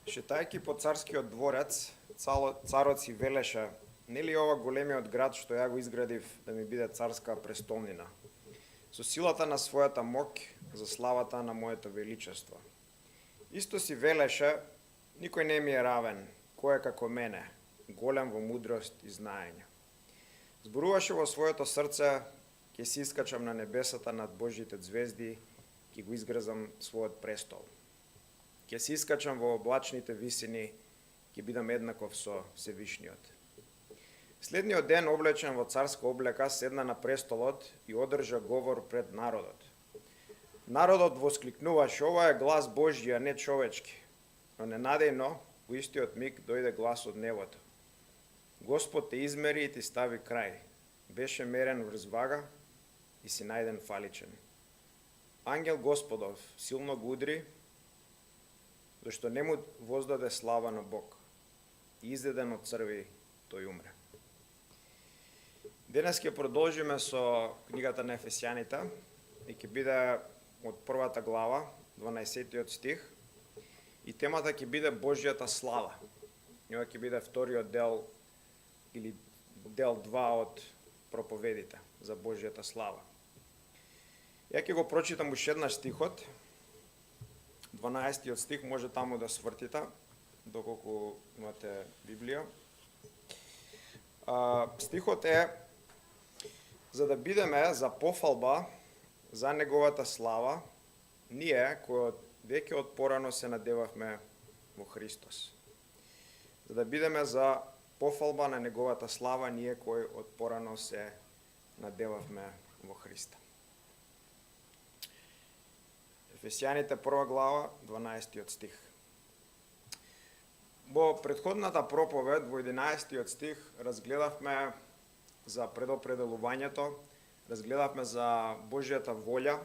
Шетајќи по царскиот дворец, царот си велеше: нели ова големиот град што ја го изградив да ми биде царска престолнина, со силата на својата моќ, за славата на моето величество. Исто си велеше: никој не ми е равен, кој е како мене, голем во мудрост и знаење. Зборуваше во своето срце: ќе си искачам на небесата над Божите звезди, ќе го изгрзам својот престол. Ќе се искачам во облачните висини, ќе бидам еднаков со Всевишниот. Следниот ден, облечен во царска облека, седна на престолот и одржа говор пред народот. Народот воскликнуваше: ова е глас Божји, а не човечки. Но ненадејно, во истиот миг, дојде глас од небото. Господ те измери и ти стави крај. Беше мерен врз вага и си најден фаличен. Ангел Господов силно го удри, зашто не му воздаде слава на Бог. И изеден од црви, тој умре. Денес ќе продолжиме со книгата на Ефесјаните и ќе биде од првата глава, 12 стих, и темата ќе биде Божјата слава. Ова ќе биде вториот дел или дел 2 од проповедите за Божјата слава. Ја ќе го прочитам уште еднаш стихот. 12 стих, може таму да свртите, доколку имате Библија. Стихот е: за да бидеме за пофалба за неговата слава, ние кои веќе од порано се надевавме во Христос. За да бидеме за пофалба на неговата слава, ние кои од порано се надевавме во Христа. Ефесјаните 1 глава, 12 стих. Во предходната проповед, во 11 стих, разгледавме за предопределувањето, разгледавме за Божјата волја,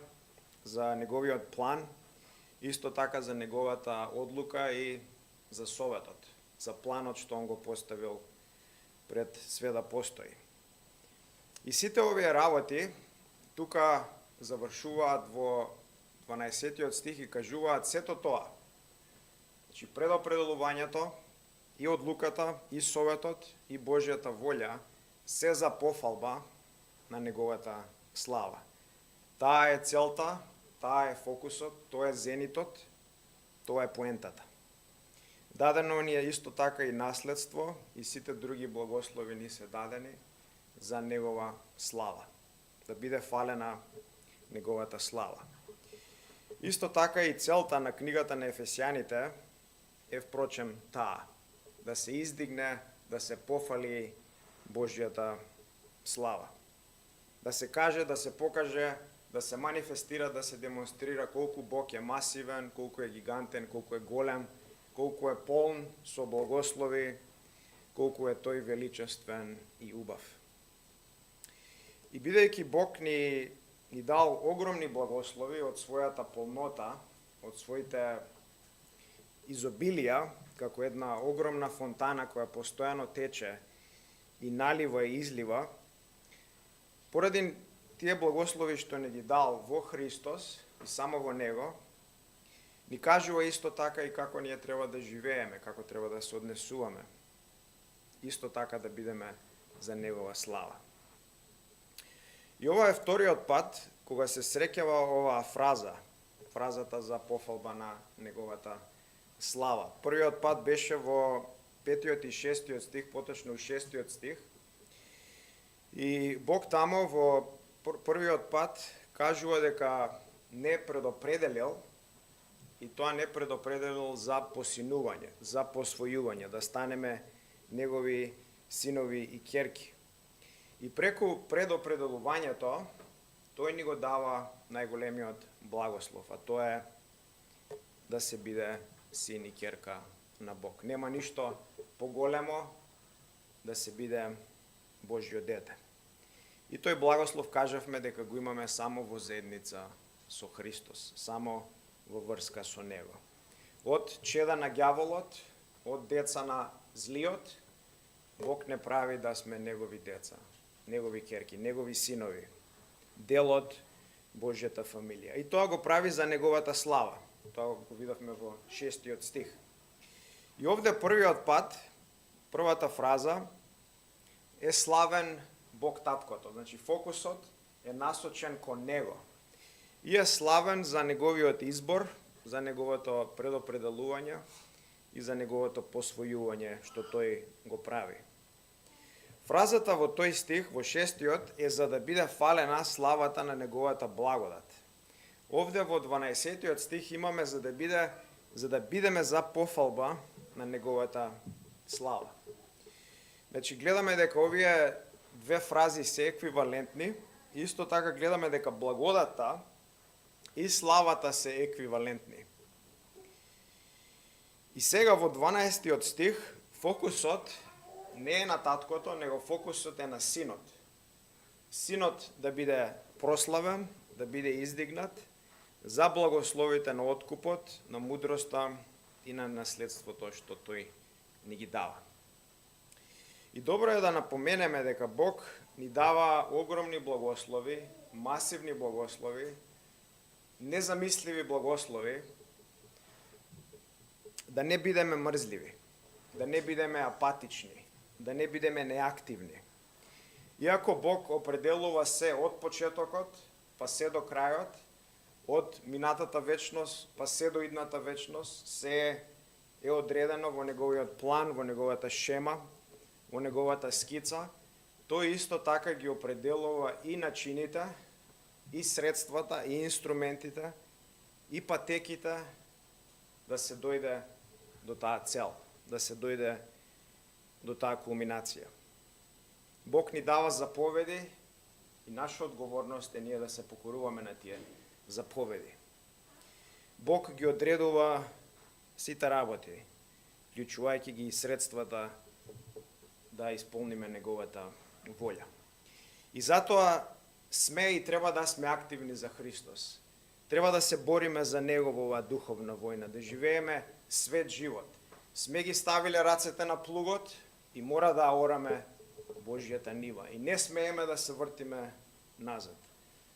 за неговиот план, исто така за неговата одлука и за советот, за планот што он го поставил пред све да постои. И сите овие работи тука завршуваат во 12 стих и кажуваат сето тоа. Значи, предопределувањето и одлуката, и советот, и Божјата волја се за пофалба на неговата слава. Таа е целта, таа е фокусот, тоа е зенитот, тоа е поентата. Дадено ни е исто така и наследство и сите други благослови ни се дадени за негова слава. Да биде фалена неговата слава. Исто така и целта на книгата на Ефесјаните е впрочем таа: да се издигне, да се пофали Божјата слава. Да се каже, да се покаже, да се манифестира, да се демонстрира колку Бог е масивен, колку е гигантен, колку е голем, колку е полн со благослови, колку е тој величествен и убав. И бидејќи Бог ни дал огромни благослови од својата полнота, од своите изобилија, како една огромна фонтана која постојано тече и налива и излива, поради тие благослови што ни ги дал во Христос и само во Него, ни кажува исто така и како ние треба да живееме, како треба да се однесуваме. Исто така да бидеме за Негова слава. И ова е вториот пат кога се среќава оваа фразата за пофалба на неговата слава. Првиот пат беше во 5 и 6 стих, поточно у 6 стих. И Бог тамо во првиот пат кажува дека не предопределил, и тоа не предопределил за посинување, за посвојување, да станеме негови синови и ќерки. И преку предопределувањето, тој ни го дава најголемиот благослов, а тоа е да се биде син и ќерка на Бог. Нема ништо поголемо да се биде Божјо дете. И тој благослов кажавме дека го имаме само во заедница со Христос, само во врска со Него. Од чеда на ѓаволот, од деца на злиот, Бог не прави да сме Негови деца, Негови ќерки, Негови синови, дел од Божјата фамилија. И тоа го прави за Неговата слава. Тоа го видовме во 6 стих. И овде првиот пат, првата фраза е славен Бог Таткото. Значи фокусот е насочен кон Него. И е славен за Неговиот избор, за Неговото предопределување и за Неговото посвојување што Тој го прави. Фразата во тој стих, во 6-тиот, е за да биде фалена славата на Неговата благодат. Овде во 12-тиот стих имаме за да бидеме за пофалба на Неговата слава. Значи гледаме дека овие две фрази се еквивалентни, исто така гледаме дека благодата и славата се еквивалентни. И сега во 12-тиот стих фокусот не е на таткото, него фокусот е на синот. Синот да биде прославен, да биде издигнат за благословите на откупот, на мудроста и на наследството што тој ни ги дава. И добро е да напоменеме дека Бог ни дава огромни благослови, масивни благослови, незамисливи благослови, да не бидеме мрзливи, да не бидеме апатични, да не бидеме неактивни. Иако Бог определува се од почетокот, па се до крајот, од минатата вечност, па се до идната вечност, се е одредено во Неговиот план, во Неговата шема, во Неговата скица, тој исто така ги определува и начините, и средствата, и инструментите, и патеките да се дојде до таа цел, да се дојде до таа кулминација. Бог ни дава заповеди и наша одговорност е ние да се покоруваме на тие заповеди. Бог ги одредува сите работи, вклучувајќи ги и средствата да исполниме Неговата волја. И затоа сме и треба да сме активни за Христос. Треба да се бориме за Него во оваа духовна војна, да живееме свет живот. Сме ги ставиле рацете на плугот и мора да ораме Божјата нива. И не смееме да се вртиме назад.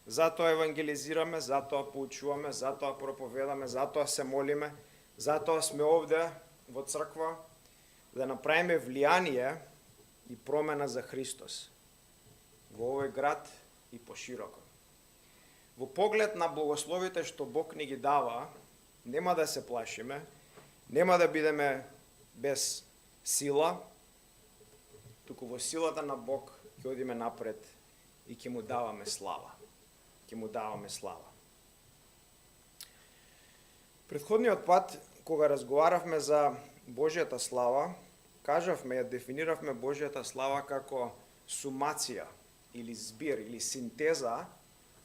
Затоа евангелизираме, затоа поучуваме, затоа проповедаме, затоа се молиме, затоа сме овде во црква да направиме влијание и промена за Христос во овој град и пошироко. Во поглед на благословите што Бог ни ги дава, нема да се плашиме, нема да бидеме без сила, туку во силата на Бог ќе одиме напред и ќе му даваме слава. Ќе му даваме слава. Претходниот пат, кога разговаравме за Божјата слава, кажавме, ја дефиниравме Божјата слава како сумација или збир или синтеза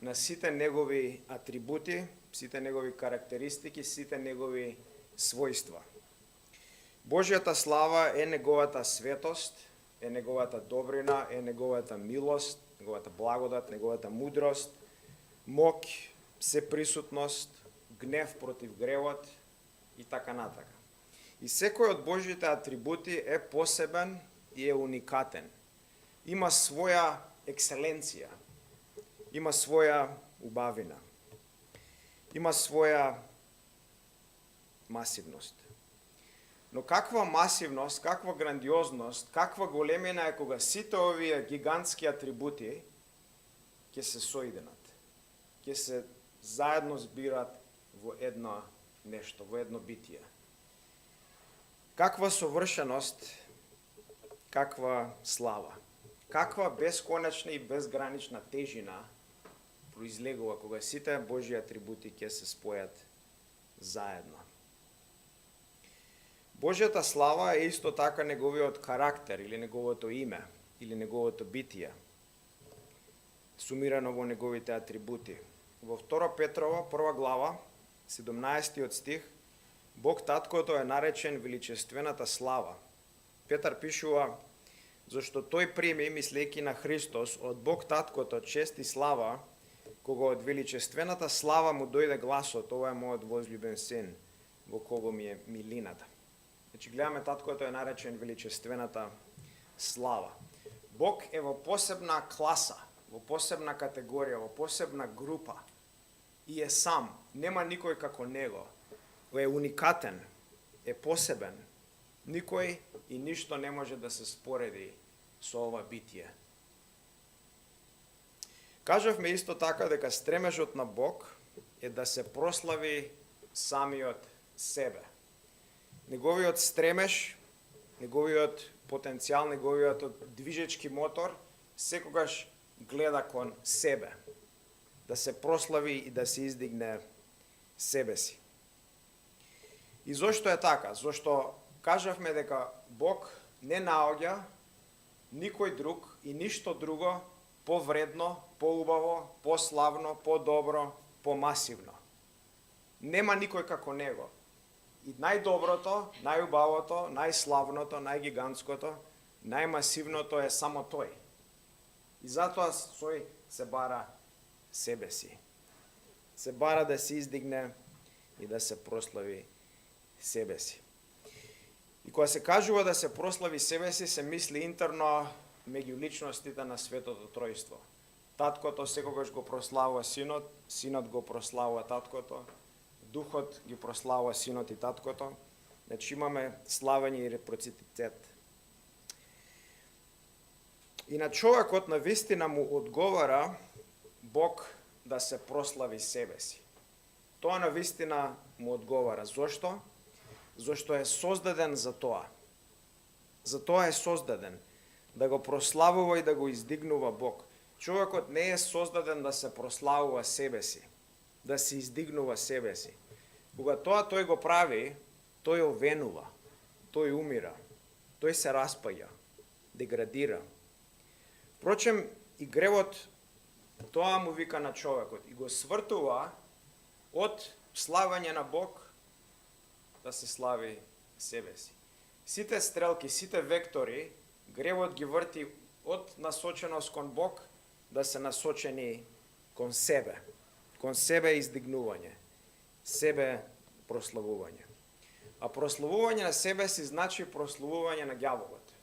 на сите негови атрибути, сите негови карактеристики, сите негови својства. Божјата слава е неговата светост, е неговата добрина, е неговата милост, неговата благодат, неговата мудрост, моќ, сеприсутност, гнев против гревот и така натака. И секој од Божјите атрибути е посебен и е уникатен. Има своја екселенција, има своја убавина, има своја масивност. Но каква масивност, каква грандиозност, каква големина е кога сите овие гигантски атрибути ќе се соиденат, ќе се заедно збират во едно нешто, во едно битие. Каква совршеност, каква слава, каква бесконечна и безгранична тежина произлегува кога сите Божји атрибути ќе се спојат заедно. Божјата слава е исто така неговиот карактер или неговото име или неговото битие, сумирано во неговите атрибути. Во 2 Петрова, 1 глава, 17 стих, Бог Таткото е наречен величествената слава. Петар пишува: зашто тој прими, мислејќи на Христос, од Бог Таткото чест и слава, кога од величествената слава му дојде гласот: ова е мојот возлюбен син, во кого ми е милината. Значи гледаме, Таткото е наречен величествената слава. Бог е во посебна класа, во посебна категорија, во посебна група и е сам. Нема никој како него. Е уникатен, е посебен Никој и ништо не може да се спореди со ова битие. Кажавме исто така дека стремежот на Бог е да се прослави самиот себе. Неговиот стремеж, неговиот потенцијал, неговиот движечки мотор секогаш гледа кон себе. Да се прослави и да се издигне себе си. И зошто е така? Зошто кажавме дека Бог не наоѓа никој друг и ништо друго повредно, поубаво, пославно, подобро, помасивно. Нема никој како Него. И најдоброто, најубавото, најславното, најгигантското, најмасивното е само Тој. И затоа Тој се бара себе си. Се бара да се издигне и да се прослави себе си. И кога се кажува да се прослави себе си, се мисли интерно меѓу личностите на Светото Тројство. Таткото секогаш го прославува Синот, Синот го прославува Таткото, Духот ги прославува Синот и Таткото. Значи имаме славење и репроцитет. И на човекот на вистина му одговара Бог да се прослави себе си. Тоа на вистина му одговара. Зошто? Зошто е создаден за тоа. За тоа е создаден. Да го прославува и да го издигнува Бог. Човекот не е создаден да се прославува себе си, да се издигнува себе си. Кога тоа тој го прави, тој овенува, тој умира, тој се распаѓа, деградира. Впрочем, и гревот тоа му вика на човекот и го свртува од славање на Бог да се слави себе си. Сите стрелки, сите вектори, гревот ги врти од насоченост кон Бог да се насочени кон себе издигнување, себе прославување. А прославување на себе си значи прославување на ѓаволот.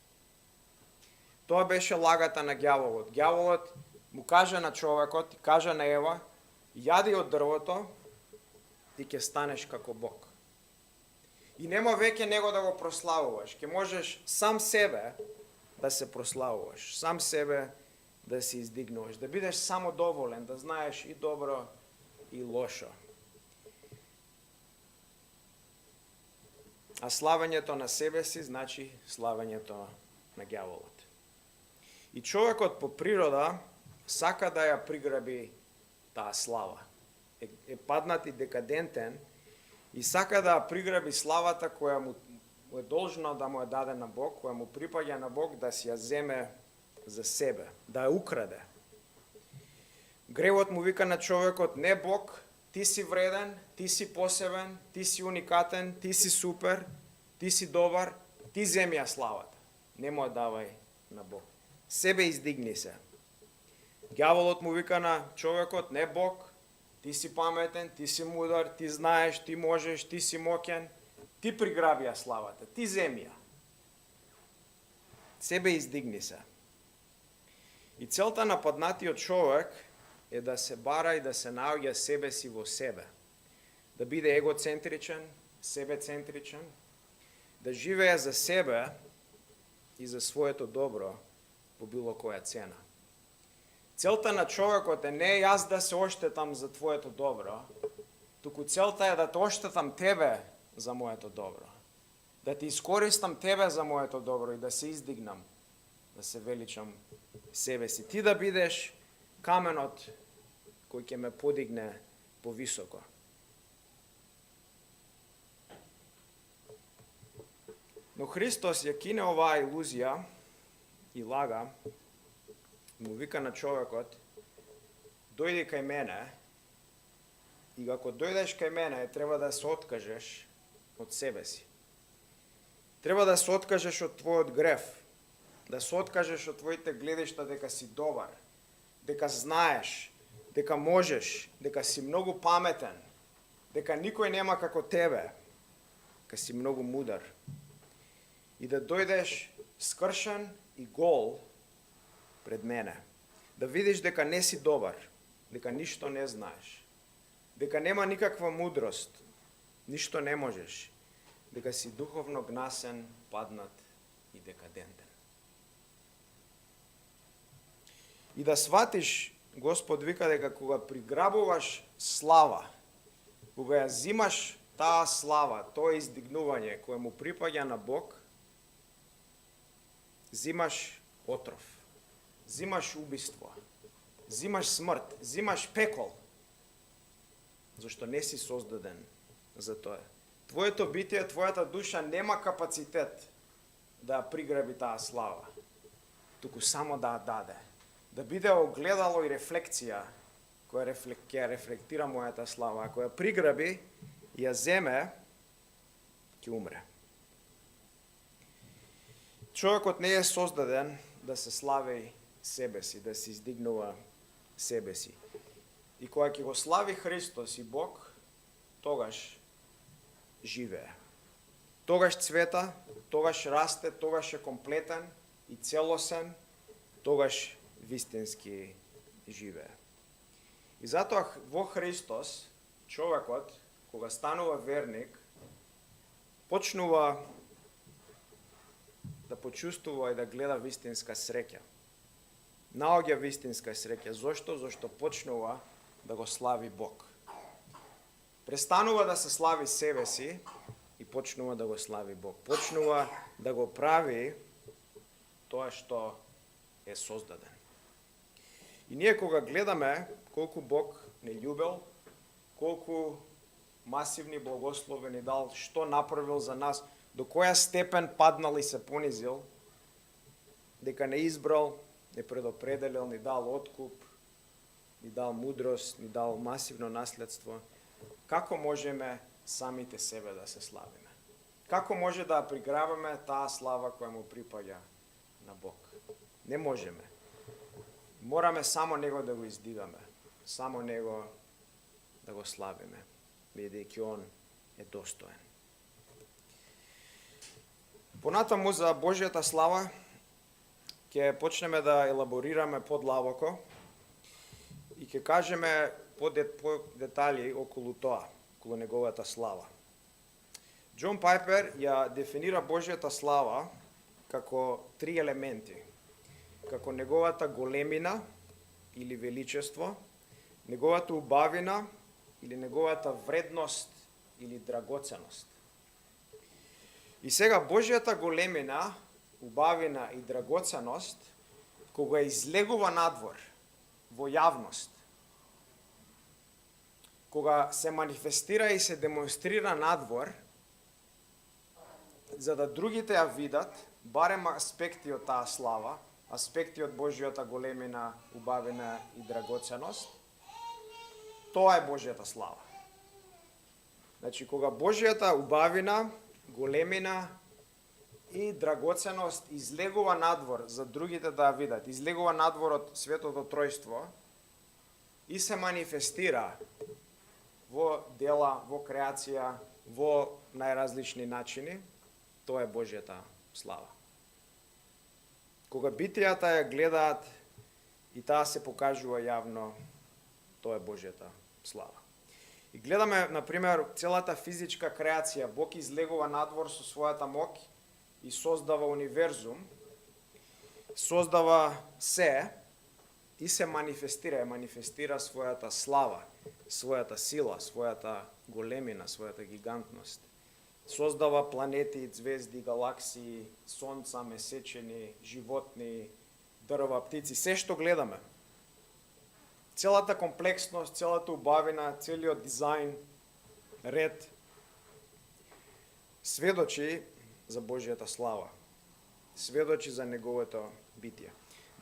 Тоа беше лагата на ѓаволот. Ѓаволот му кажа на човекот, кажа на Ева, јади од дрвото и ќе станеш како Бог. И нема веќе него да го прославуваш. Ќе можеш сам себе да се прославуваш, сам себе да се издигнуваш, да бидеш само доволен, да знаеш и добро и лошо. А славењето на себе си значи славењето на ѓаволот. И човекот по природа сака да ја приграби таа слава. Е паднат и декадентен и сака да ја приграби славата која му е должна да му е дадена Бог, која му припаѓа на Бог, да си ја земе за себе, да ја украде. Гревот му вика на човекот, не Бог, ти си вреден, ти си посебен, ти си уникатен, ти си супер, ти си добар, ти земи ја славата. Не му ја давај на Бог. Себе издигни се. Ѓаволот му вика на човекот, не Бог, ти си паметен, ти си мудар, ти знаеш, ти можеш, ти си моќен, ти приграби ја славата, ти земи ја. Себе издигни се. И целта на паднатиот човек е да се бара и да се наоѓа себе си во себе. Да биде егоцентричен, себецентричен, да живее за себе и за своето добро по било која цена. Целта на човекот е не јас да се оштетам за твоето добро, туку целта е да те оштетам тебе за моето добро. Да ти искористам тебе за моето добро и да се издигнам, да се величам себе си. Ти да бидеш каменот кој ќе ме подигне повисоко. Но Христос ја кине оваа илузија и лага, му вика на човекот, дојди кај мене, и ако дојдеш кај мене, треба да се откажеш од себе си. Треба да се откажеш од твојот грев, да се откажеш од твоите гледишта дека си добар, дека знаеш, дека можеш, дека си многу паметен, дека никој нема како тебе, дека си многу мудар. И да дојдеш скршен и гол пред мене. Да видиш дека не си добар, дека ништо не знаеш, дека нема никаква мудрост, ништо не можеш, дека си духовно гнасен, паднат и декадентен. И да сватиш, Господ вика дека кога приграбуваш слава, кога ја зимаш таа слава, тоа издигнување кое му припаѓа на Бог, зимаш отров, зимаш убиство, зимаш смрт, зимаш пекол, зашто не си создаден за тоа. Твоето битие, твојата душа нема капацитет да приграби таа слава, туку само да ја даде. Да биде огледало и рефлекција која ќе рефлектира мојата слава. Ако ја приграби и ја земе, ќе умре. Човекот не е создаден да се слави себе си, да се издигнува себе си. И кога ќе го слави Христос и Бог, тогаш живее. Тогаш цвета, тогаш расте, тогаш е комплетен и целосен, тогаш вистински живее. И затоа во Христос човекот, кога станува верник, почнува да почувствува и да гледа вистинска среќа. Наоѓа вистинска среќа. Зошто? Зашто почнува да го слави Бог. Престанува да се слави себе си и почнува да го слави Бог. Почнува да го прави тоа што е создаден. И ние кога гледаме колку Бог не љубел, колку масивни благослови ни дал, што направил за нас, до која степен паднал и се понизил, дека не избрал, не предопределил, ни дал откуп, ни дал мудрост, ни дал масивно наследство, како можеме самите себе да се славиме? Како може да приграбаме таа слава која му припаѓа на Бог? Не можеме. Мораме само Него да го издигаме, само Него да го славиме, бидејќи Он е достоен. Понатаму за Божјата слава ќе почнеме да елаборираме подлабоко и ќе кажеме по детали околу тоа, околу неговата слава. Џон Пајпер ја дефинира Божјата слава како три елементи. Како неговата големина или величество, неговата убавина или неговата вредност или драгоценост. И сега Божјата големина, убавина и драгоценост, кога излегува надвор во јавност, кога се манифестира и се демонстрира надвор, за да другите ја видат, барем аспекти од таа слава, аспекти од Божјата големина, убавина и драгоценост, тоа е Божјата слава. Значи, кога Божјата убавина, големина и драгоценост излегува надвор за другите да ја видат, излегува надвор од Светото Тројство и се манифестира во дела, во креација, во најразлични начини, тоа е Божјата слава. Кога битијата ја гледаат и таа се покажува јавно, тоа е Божјата слава. И гледаме, например, целата физичка креација. Бог излегува надвор со својата моќ и создава универзум, создава се и се манифестира својата слава, својата сила, својата големина, својата гигантност. Создава планети, звезди, галаксии, сонца, месечини, животни, дрва, птици, се што гледаме. Целата комплексност, целата убавина, целиот дизајн, ред, сведочи за Божјата слава, сведочи за неговото битие.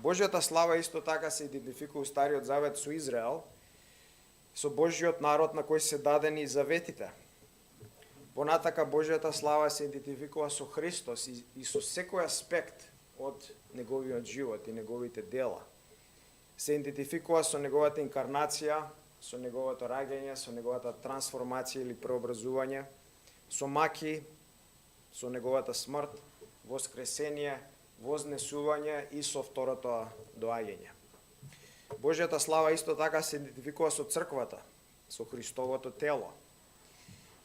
Божјата слава исто така се идентификува у Стариот Завет со Израел, со Божјиот народ на кој се дадени заветите. Понатака Божјата слава се идентификува со Христос и со секој аспект од неговиот живот и неговите дела. Се идентификува со неговата инкарнација, со неговото раѓање, со неговата трансформација или преобразување, со маки, со неговата смрт, воскресение, вознесување и со второто доаѓање. Божјата слава исто така се идентификува со црквата, со Христовото тело.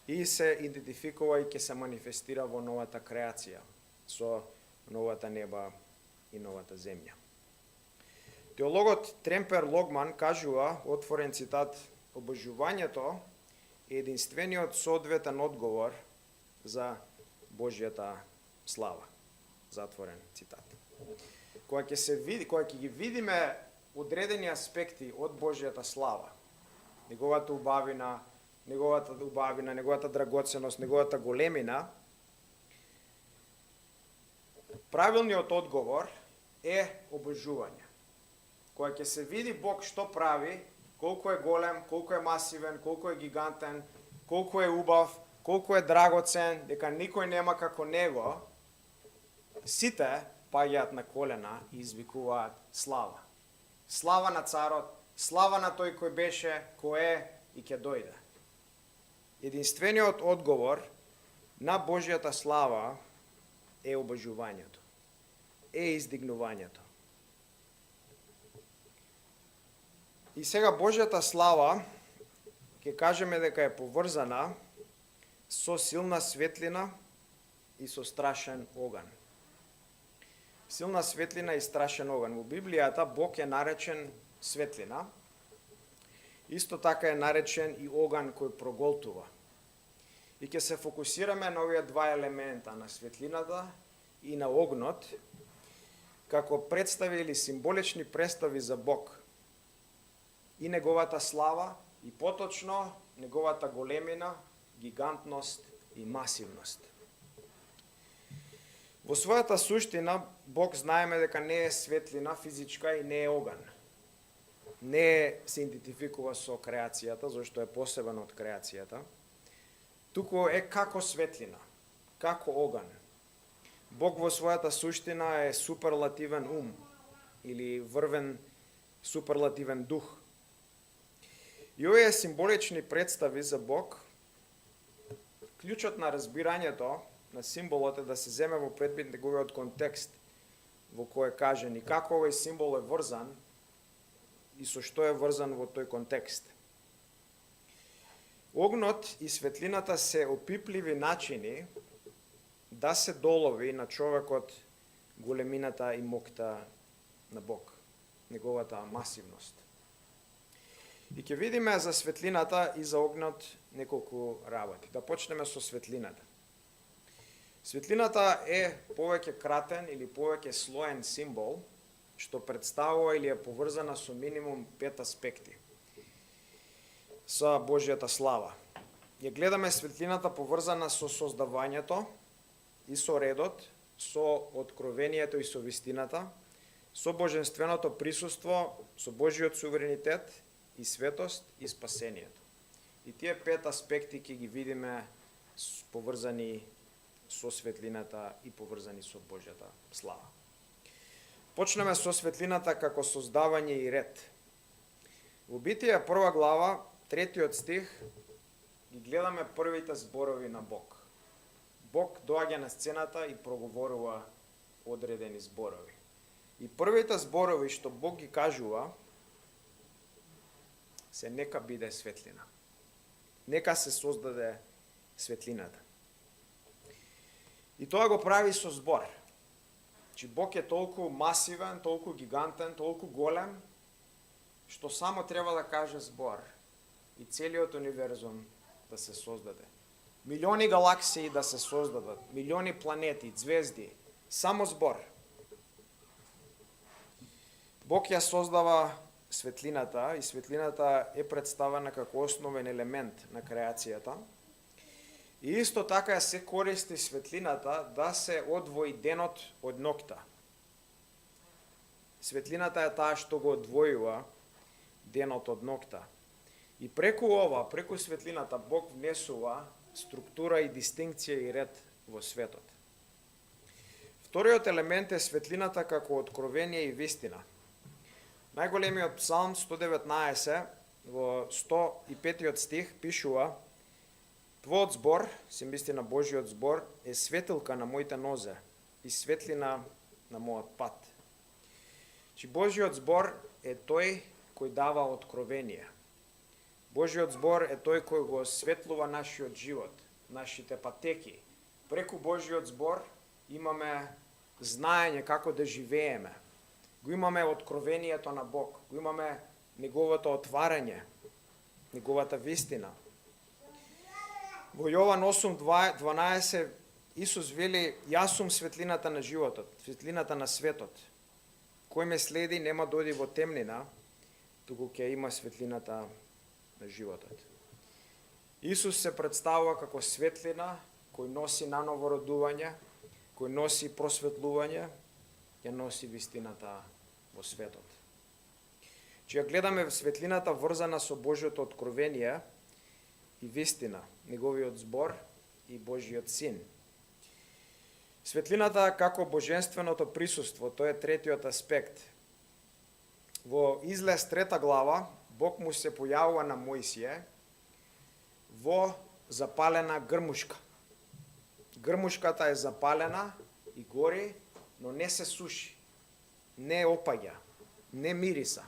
и се идентификува и ќе се манифестира во новата креација, со новата неба и новата земја. Теологот Тремпер Логман кажува, отворен цитат, обожувањето е единствениот соодветен одговор за Божјата слава. Затворен цитат. Кога ќе ги видиме одредени аспекти од Божјата слава, неговата убавина, неговата драгоценост, неговата големина, правилниот одговор е обожување. Кога ќе се види Бог што прави, колку е голем, колку е масивен, колку е гигантен, колку е убав, колку е драгоцен, дека никој нема како него, сите паѓаат на колена и извикуваат слава. Слава на царот, слава на тој кој беше, кој е и ќе дојде. Единствениот одговор на Божјата слава е обожувањето, е издигнувањето. И сега Божјата слава, ќе кажеме дека е поврзана со силна светлина и со страшен оган. Силна светлина и страшен оган. Во Библијата Бог е наречен светлина, исто така е наречен и оган кој проголтува. И ќе се фокусираме на овие два елемента, на светлината и на огнот, како представи или символични представи за Бог и неговата слава, и поточно неговата големина, гигантност и масивност. Во својата суштина, Бог знаеме дека не е светлина физичка и не е оган. Не се идентификува со креацијата, зашто е посебен од креацијата, туку е како светлина, како оган. Бог во својата суштина е суперлативен ум или врвен суперлативен дух. И овие символични представи за Бог, клучот на разбирањето на символот е да се земе во предвид неговиот контекст во кој е кажен и како овој символ е врзан и со што е врзан во тој контекст. Огнот и светлината се опипливи начини да се долови на човекот големината и мокта на Бог, неговата масивност. И ќе видиме за светлината и за огнот неколку работи. Да почнеме со светлината. Светлината е повеќе кратен или повеќе слоен символ, што представува или е поврзана со минимум 5 аспекти со Божјата слава. Ја гледаме светлината поврзана со создавањето и со редот, со откровението и со вистината, со божественото присуство, со Божјиот суверенитет и светост и спасението. И тие 5 аспекти ќе ги видиме поврзани со светлината и поврзани со Божјата слава. Почнеме со светлината како создавање и ред. Во Битие 1 глава, 3 стих, ги гледаме првите зборови на Бог. Бог доаѓа на сцената и проговорува одредени зборови. И првите зборови што Бог ги кажува се нека биде светлина. Нека се создаде светлината. И тоа го прави со збор. Че Бог е толку масивен, толку гигантен, толку голем, што само треба да каже збор и целиот универзум да се создаде. Милиони галаксии да се создадат, милиони планети, звезди, само збор. Бог ја создава светлината и светлината е представена како основен елемент на креацијата. И исто така се користи светлината да се одвои денот од ноќта. Светлината е таа што го одвојува денот од ноќта. И преку ова, преку светлината, Бог внесува структура и дистинкција и ред во светот. Вториот елемент е светлината како откровение и вистина. Најголемиот псалм 119 во 105 стих пишува: Твојот збор, се мисли на Божиот збор, е светилка на моите нозе и светлина на мојот пат. Че Божиот збор е тој кој дава откровение. Божиот збор е тој кој го осветлува нашиот живот, нашите патеки. Преку Божиот збор имаме знаење како да живееме. Го имаме откровението на Бог, го имаме неговото отварање, неговата вистина. Во Јован 8:12 Исус вели: "Јас сум светлината на животот, светлината на светот. Кој ме следи нема да оди во темнина, туку ќе има светлината на животот." Исус се представува како светлина кој носи наново родување, кој носи просветлување, ја носи вистината во светот. Че ја гледаме светлината врзана со Божјото откровение и вистина, неговиот збор и Божиот син. Светлината како божественото присуство, тоа е третиот аспект. Во Излез 3 глава, Бог му се појавува на Мојсие во запалена грмушка. Грмушката е запалена и гори, но не се суши, не опаѓа, не мириса.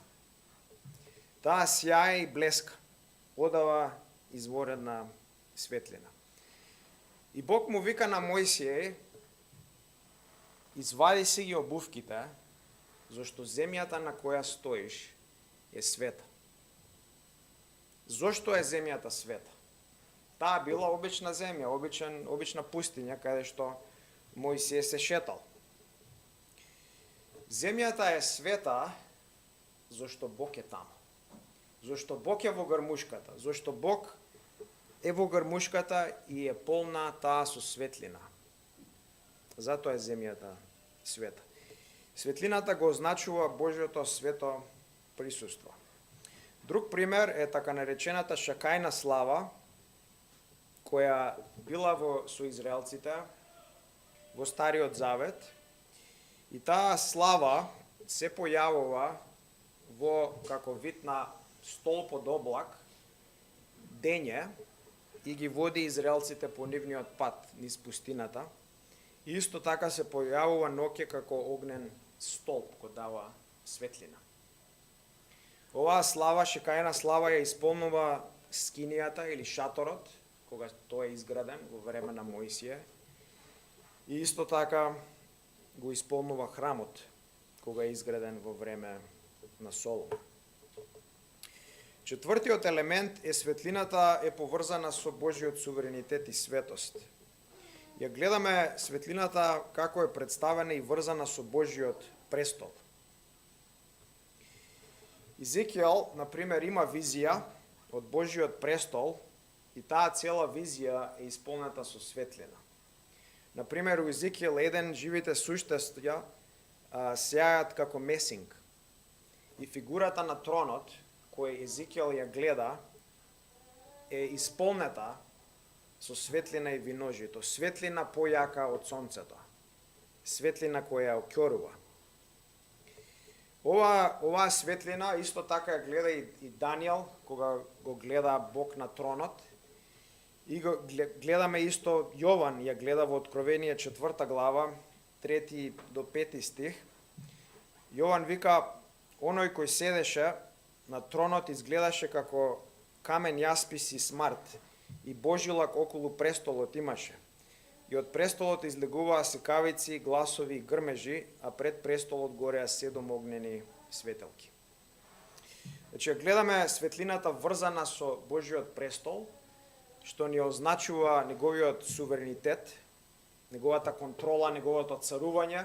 Таа сјае и блеска, одава изворена светлина. И Бог му вика на Мојсие: "Извади си ги обувките, зашто земјата на која стоиш е света." Зошто е земјата света? Таа била обична земја, обична пустиња, каде што Мојсие се шетал. Земјата е света зашто Бог е таму. Зашто Бог е во грмушката, зашто Бог е во грмушката и е полна таа со светлина. Затоа е земјата света. Светлината го означува Божјото свето присуство. Друг пример е така наречената шакајна слава, која била со израелците во Стариот Завет, и таа слава се појавува како вид на столб од облак дење и ги води израелците по нивниот пат низ пустината. И исто така се појавува ноќе како огнен столб кој дава светлина. Оваа слава, шекајна слава, ја исполнува скинијата или шаторот, кога тој е изграден во време на Мојсие. И исто така го исполнува храмот, кога е изграден во време на Соломон. Четвртиот елемент е светлината е поврзана со Божиот суверенитет и светост. Ја гледаме светлината како е представена и врзана со Божиот престол. Езекијел, например, има визија од Божиот престол и таа цела визија е исполнета со светлина. Например, у Езекијел 1 живите суштества сеаат како месинг. И фигурата на тронот, кој Езекијел ја гледа, е исполнета со светлина и виножито. Светлина појака од сонцето. Светлина која окјорува. Оваа светлина исто така ја гледа и Данијел, кога го гледа Бог на тронот. И го гледаме исто Јован, ја гледа во Откровение 4 глава, 3 до 5 стих. Јован вика: "Оној кој седеше на тронот изгледаше како камен јаспис и смарт, и божилак околу престолот имаше. И од престолот излегуваа секавици, гласови и грмежи, а пред престолот гореа 7 огнени светелки." Значи, гледаме светлината врзана со Божиот престол, што ни означува неговиот суверенитет, неговата контрола, неговото царување.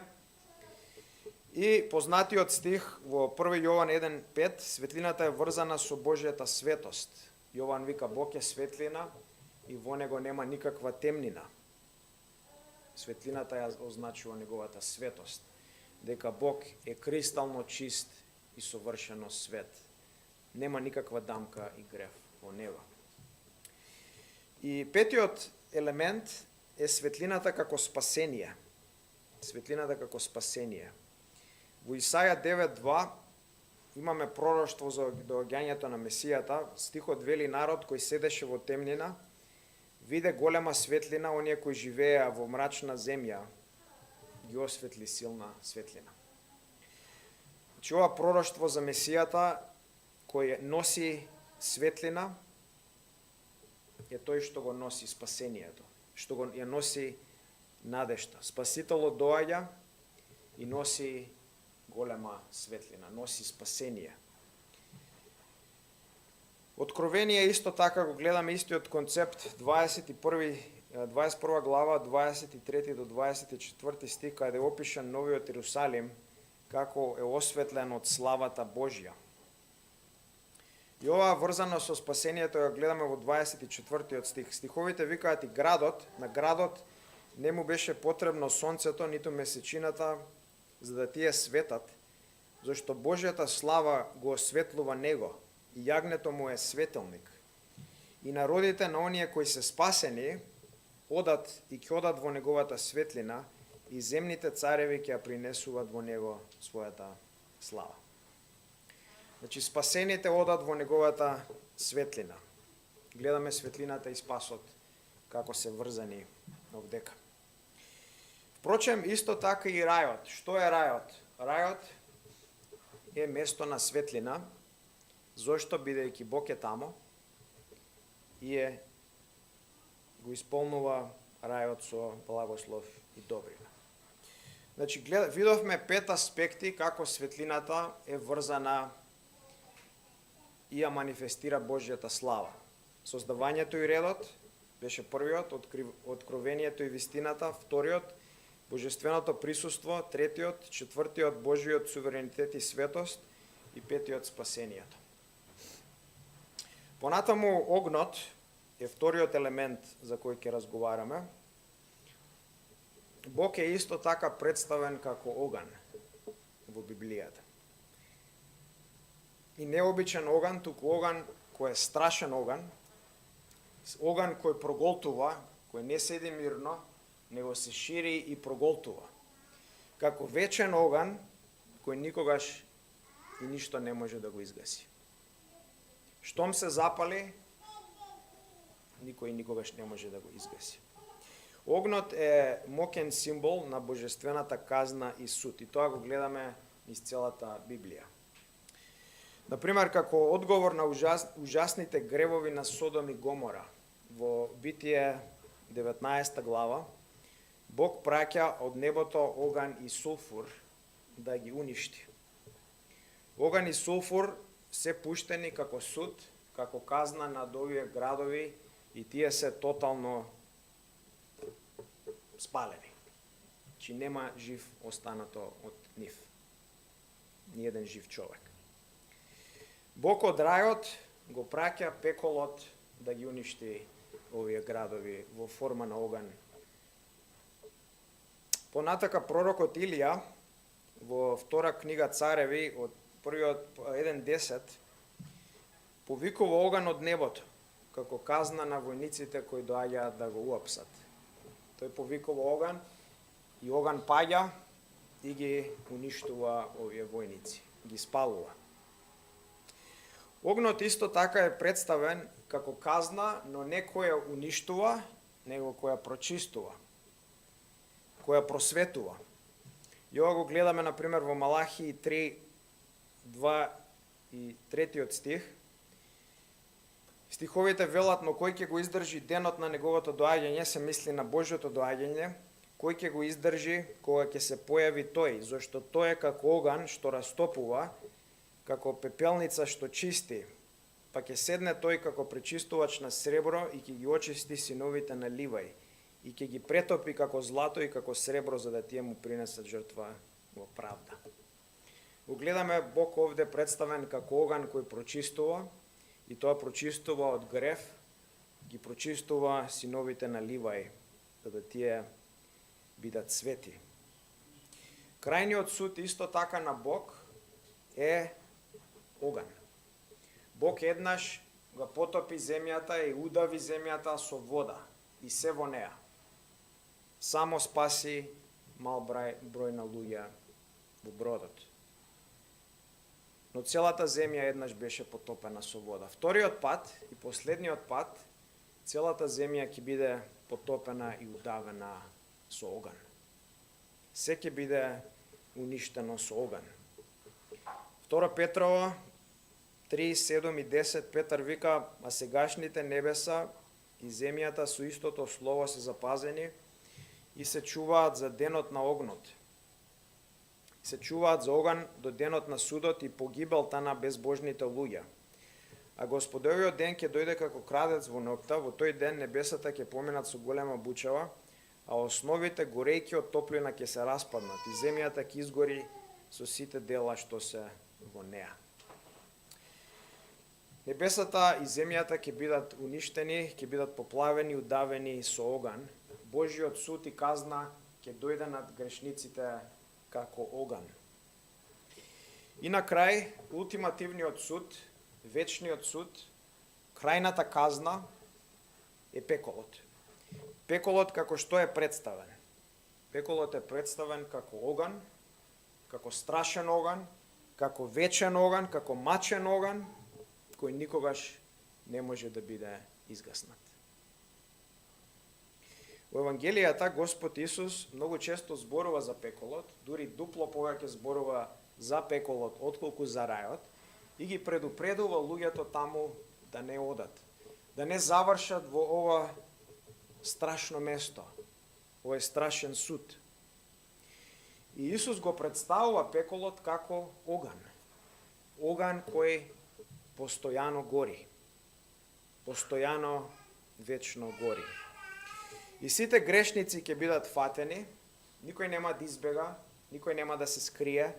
И познатиот стих во 1 Јован 1:5, светлината е врзана со Божјата светост. Јован вика: "Бог е светлина и во него нема никаква темнина." Светлината ја означува неговата светост, дека Бог е кристално чист и совршено свет. Нема никаква дамка и грев во него. И петиот елемент е светлината како спасение. Светлината како спасение. Во Исаја 9:2 имаме пророштво за доаѓањето на Месијата. Стихот вели: "Народ кој седеше во темнина виде голема светлина, оние кои живееа во мрачна земја ги осветли силна светлина." Значи, ова пророштво за Месијата кој носи светлина, е тој што го носи спасението, што го ја носи надежта. Спасителот доаѓа и носи голема светлина, носи спасение. Откровение исто така го гледаме истиот концепт, 21 глава, 23 до 24 стих, каде е опишан новиот Иерусалим, како е осветлен од славата Божја. И ова врзано со спасението ја гледаме во 24 стих. Стиховите викаат и на градот не му беше потребно сонцето, ниту месечината, за да тие светат, зашто Божјата слава го осветлува него, и јагнето му е светилник. И народите на оние кои се спасени, одат и ќе одат во неговата светлина, и земните цареви ќе ја принесуваат во него својата слава. Значи, спасените одат во неговата светлина. Гледаме светлината и спасот како се врзани овдека. Впрочем, исто така и рајот. Што е рајот? Рајот е место на светлина, зошто бидејќи Бог е тамо и го исполнува рајот со благослов и добрина. Значи, видовме 5 аспекти како светлината е врзана и ја манифестира Божјата слава. Создавањето и редот беше првиот, откровението и вистината, вториот, божественото присуство, третиот, четвртиот, Божиот суверенитет и светост и петиот, спасението. Понатаму огнот е вториот елемент за кој ќе разговараме. Бог е исто така представен како оган во Библијата. И необичен оган, туку оган кој е страшен оган кој проголтува, кој не седи мирно, него се шири и проголтува. Како вечен оган кој никогаш и ништо не може да го изгаси. Штом се запали, никој никогаш не може да го изгаси. Огнот е мокен символ на божествената казна и суд, и тоа го гледаме низ целата Библија. Например, како одговор на ужасните гревови на Содом и Гомора, во Битие 19 глава, Бог праќа од небото оган и сулфур да ги уништи. Оган и сулфур се пуштени како суд, како казна над овие градови, и тие се тотално спалени. Чи нема жив останато од нив. Ниеден жив човек. Бог од рајот го праќа пеколот да ги уништи овие градови во форма на оган. Понатака пророкот Илија во втора книга Цареви од првиот 1:10 повикува оган од небото како казна на војниците кои доаѓаат да го уапсат. Тој повикува оган и оган паѓа и ги уништува овие војници, ги спалува. Огнот исто така е представен како казна, но не која уништува, него која прочистува, која просветува. И ова го гледаме, например, во Малахии 3, 2 и 3 стих. Стиховите велат, но кој ќе го издржи денот на неговото доаѓање, се мисли на Божјото доаѓање, кој ќе го издржи кога ќе се појави тој, зашто тој е како оган што растопува, како пепелница што чисти, па ќе седне тој како пречистувач на сребро и ќе ги очисти синовите на Ливај, и ќе ги претопи како злато и како сребро, за да тие му принесат жртва во правда. Го гледаме Бог овде представен како оган кој прочистува, и тоа прочистува од грев, ги прочистува синовите на Ливај, за да тие бидат свети. Крајниот суд исто така на Бог е оган. Бог еднаш го потопи земјата и удави земјата со вода и се во неа. Само спаси мал број на луѓе во бродот. Но целата земја еднаш беше потопена со вода. Вториот пат и последниот пат, целата земја ќе биде потопена и удавена со оган. Се ќе биде уништено со оган. 2 Петрово 3, 7 и 10, Петар вика, а сегашните небеса и земјата со истото слово се запазени и се чуваат за денот на огнот. Се чуваат за оган до денот на судот и погибелта на безбожните луѓе. А Господовиот ден ќе дојде како крадец во ноќта, во тој ден небесата ќе поминат со голема бучава, а основите горејки од топлина ќе се распаднат и земјата ќе изгори со сите дела што се во неа. Небесата и земјата ќе бидат уништени, ќе бидат поплавени, удавени со оган. Божиот суд и казна ќе дојде над грешниците како оган. И на крај, ултимативниот суд, вечниот суд, крајната казна е пеколот. Пеколот како што е представен? Пеколот е представен како оган, како страшен оган, како вечен оган, како мачен оган, кој никогаш не може да биде изгаснат. Во Евангелијата Господ Исус многу често зборува за пеколот, дури дупло повеќе зборува за пеколот отколку за рајот, и ги предупредува луѓето таму да не одат, да не завршат во ова страшно место, овој страшен суд. И Исус го представува пеколот како оган. Оган кој постојано гори. Постојано вечно гори. И сите грешници ќе бидат фатени, никој нема да избега, никој нема да се скрие,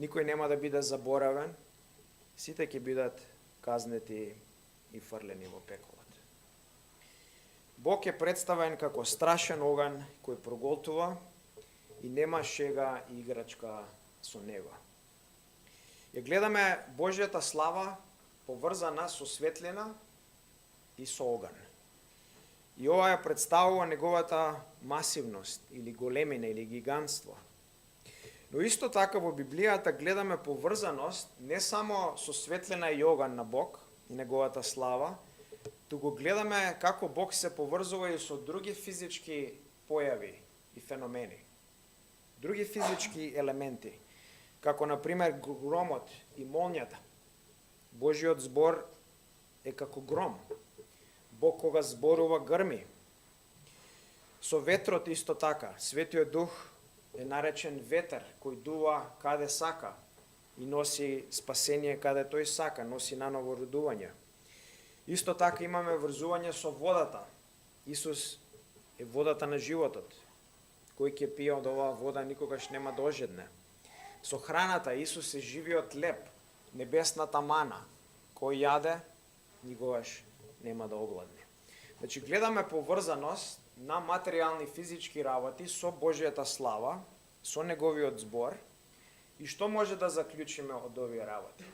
никој нема да биде заборавен, сите ќе бидат казнети и фрлени во пеколот. Бог е представен како страшен оган кој проголтува и нема шега и играчка со него. Ја гледаме Божјата слава поврзана со светлина и со оган. И ова ја представува неговата масивност или големина или гигантство. Но исто така во Библијата гледаме поврзаност не само со светлина и оган на Бог и неговата слава, туку гледаме како Бог се поврзува и со други физички појави и феномени. Други физички елементи, како на пример громот и молњата. Божиот збор е како гром. Бог кога зборува грми. Со ветрот исто така. Светиот Дух е наречен ветер кој дува каде сака и носи спасение каде тој сака, носи наново родување. Исто така имаме врзување со водата. Исус е водата на животот. Кој ќе пие од оваа вода никогаш нема да ожедне. Со храната Исус е живиот леп, небесната мана, кој јаде никогаш нема да огладне. Значи гледаме поврзаност на материјални физички работи со Божјата слава, со неговиот збор и што може да заклучиме од овие работи?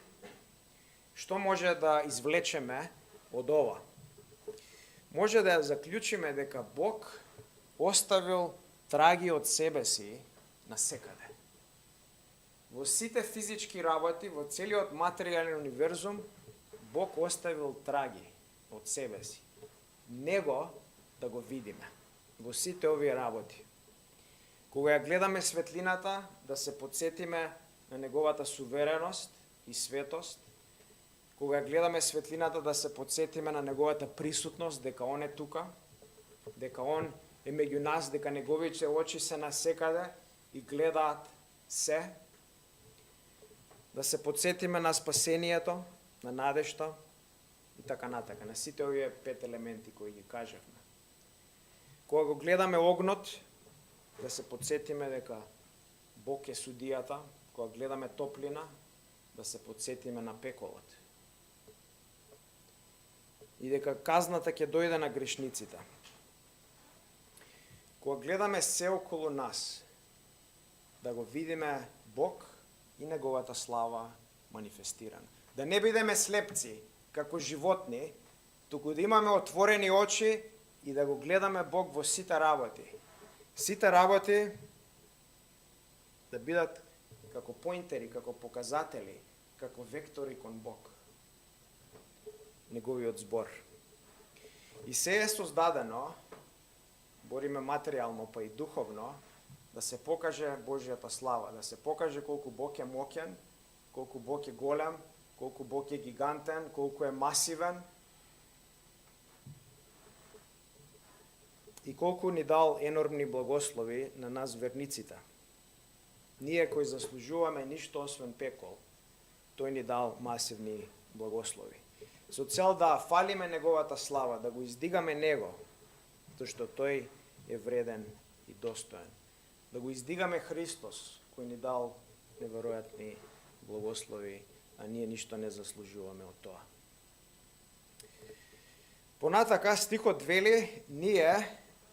Што може да извлечеме од ова? Може да заклучиме дека Бог оставил траги од себе си насекаде. Во сите физички работи, во целиот материјален универзум, Бог оставил траги од себе си. Него да го видиме во сите овие работи. Кога ја гледаме светлината, да се подсетиме на неговата сувереност и светост. Кога ја гледаме светлината, да се подсетиме на неговата присутност, дека он е тука, дека он е меѓу нас, дека неговите очи се насекаде и гледаат се. Да се подсетиме на спасението, на надежта и така натака, на сите овие 5 елементи кои ги кажавме. Кога го гледаме огнот, да се подсетиме дека Бог е судијата, кога гледаме топлина, да се подсетиме на пеколот. И дека казната ќе дојде на грешниците. Кога гледаме се околу нас, да го видиме Бог и неговата слава манифестирана. Да не бидеме слепци, како животни, туку да имаме отворени очи и да го гледаме Бог во сите работи. Сите работи да бидат како поинтери, како показатели, како вектори кон Бог. Неговиот збор. И се е создадено, бориме материјално па и духовно, да се покаже Божјата слава, да се покаже колку Бог е моќен, колку Бог е голем, колку Бог е гигантен, колку е масивен. и колку ни дал енормни благослови на нас верниците. Ние кои заслужуваме ништо освен пекол, тој ни дал масивни благослови. Со цел да фалиме неговата слава, да го издигаме него, зашто тој е вреден и достоен. Да го издигаме Христос, кој ни дал неверојатни благослови, а ние ништо не заслужуваме од тоа. Понатака стихот вели, ние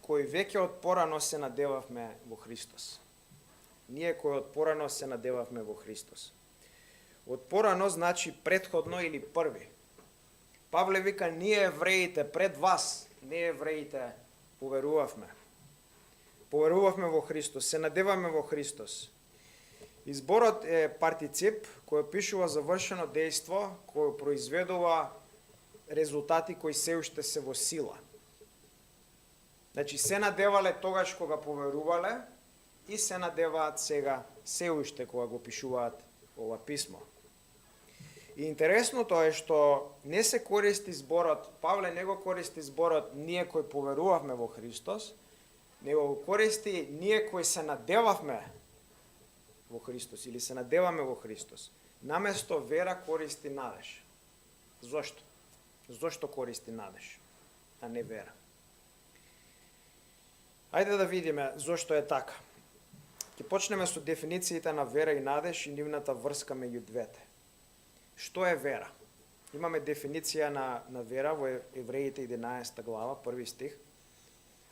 кои веќе од порано се надевавме во Христос. Ние кои од порано се надевавме во Христос. Од порано значи претходно или први. Павле вика, ние евреите пред вас, не евреите, поверувавме. Поверувавме во Христос, се надеваме во Христос. Изборот е партицип кој опишува завршено дејство, кој произведува резултати кои се уште се во сила. Значи се надевале тогаш кога поверувале и се надеваат сега се уште кога го пишуваат ова писмо. И интересното е што не се користи зборот, Павле не го користи зборот ние кои поверувавме во Христос, него го користи ние кои се надевавме во Христос или се надеваме во Христос. Наместо вера користи надеж. Зошто? Зошто користи надеж, а не вера? Ајде да видиме зошто е така. Ќе почнеме со дефинициите на вера и надеж и нивната врска меѓу двете. Што е вера? Имаме дефиниција на вера во Евреите 11 глава, 1 стих.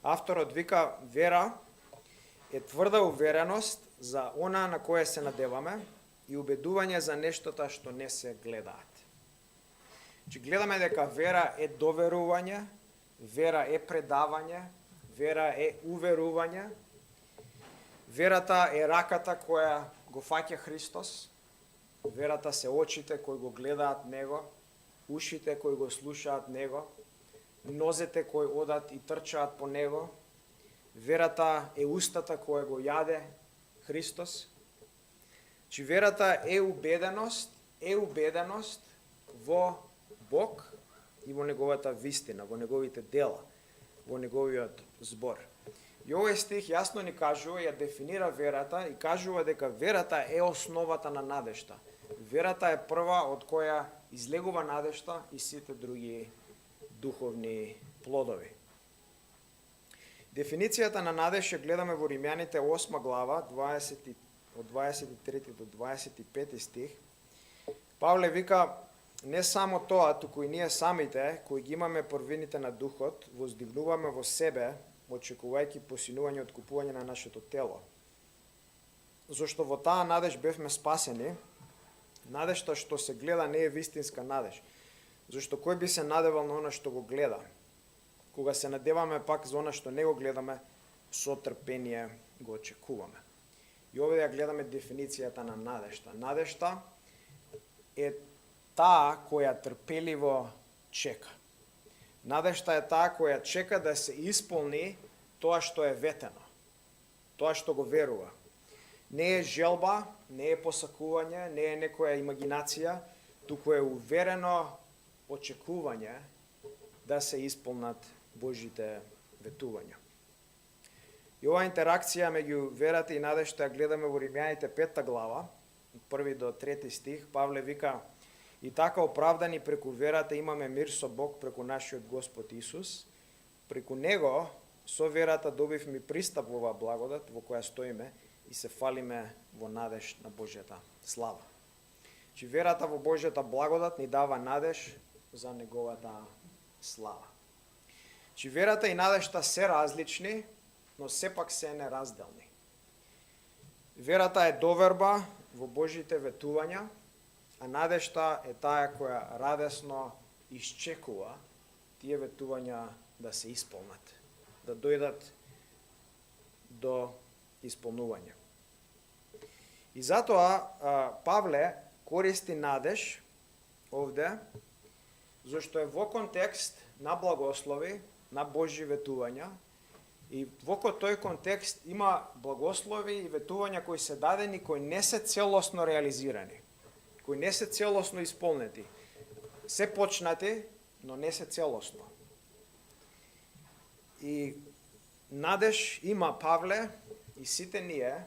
Авторот вика, вера е тврда увереност за она на кое се надеваме и убедување за нештота што не се гледаат. Че гледаме дека вера е доверување, вера е предавање, вера е уверување, верата е раката која го фаќа Христос, верата се очите кои го гледаат Него, ушите кои го слушаат Него, нозете кои одат и трчаат по Него, верата е устата која го јаде Христос. Че верата е убеденост во Бог и во неговата вистина, во неговите дела, во неговиот збор. И овој стих јасно ни кажува, ја дефинира верата и кажува дека верата е основата на надежта. Верата е прва од која излегува надежта и сите други духовни плодови. Дефиницијата на надеж ја гледаме во Римјаните 8 глава, од 23 до 25 стих. Павле вика, не само тоа, туку и ние самите, кои ги имаме првините на духот, воздигнуваме во себе, очекувајќи посинување од купување на нашето тело. Зошто во таа надеж бевме спасени, надежта што се гледа не е вистинска надеж. Зошто кој би се надевал на она што го гледа? Кога се надеваме пак за она што не го гледаме, со трпение го очекуваме. И овде ја гледаме дефиницијата на надежта. Надежта е таа која трпеливо чека. Надежта е таа која чека да се исполни тоа што е ветено, тоа што го верува. Не е желба, не е посакување, не е некоја имагинација, туку е уверено очекување да се исполнат Божите ветувања. И оваа интеракција меѓу верата и надежта ја гледаме во Римјаните 5 глава, од 1 до 3 стих. Павле вика, и така оправдани преку верата имаме мир со Бог преку нашиот Господ Исус. Преку Него со верата добивме пристап во оваа благодат во која стоиме и се фалиме во надеж на Божјата слава. Че верата во Божјата благодат ни дава надеж за неговата слава. Че верата и надежта се различни, но сепак се неразделни. Верата е доверба во Божите ветувања, а надежта е таа која радесно исчекува тие ветувања да се исполнат, да дојдат до исполнување. И затоа Павле користи надеж овде, зашто е во контекст на благослови, на Божји ветувања, и во тој контекст има благослови и ветувања кои се дадени, кои не се целосно реализирани, кои не се целосно исполнети. Се почнати, но не се целосно. И надеж има Павле и сите ние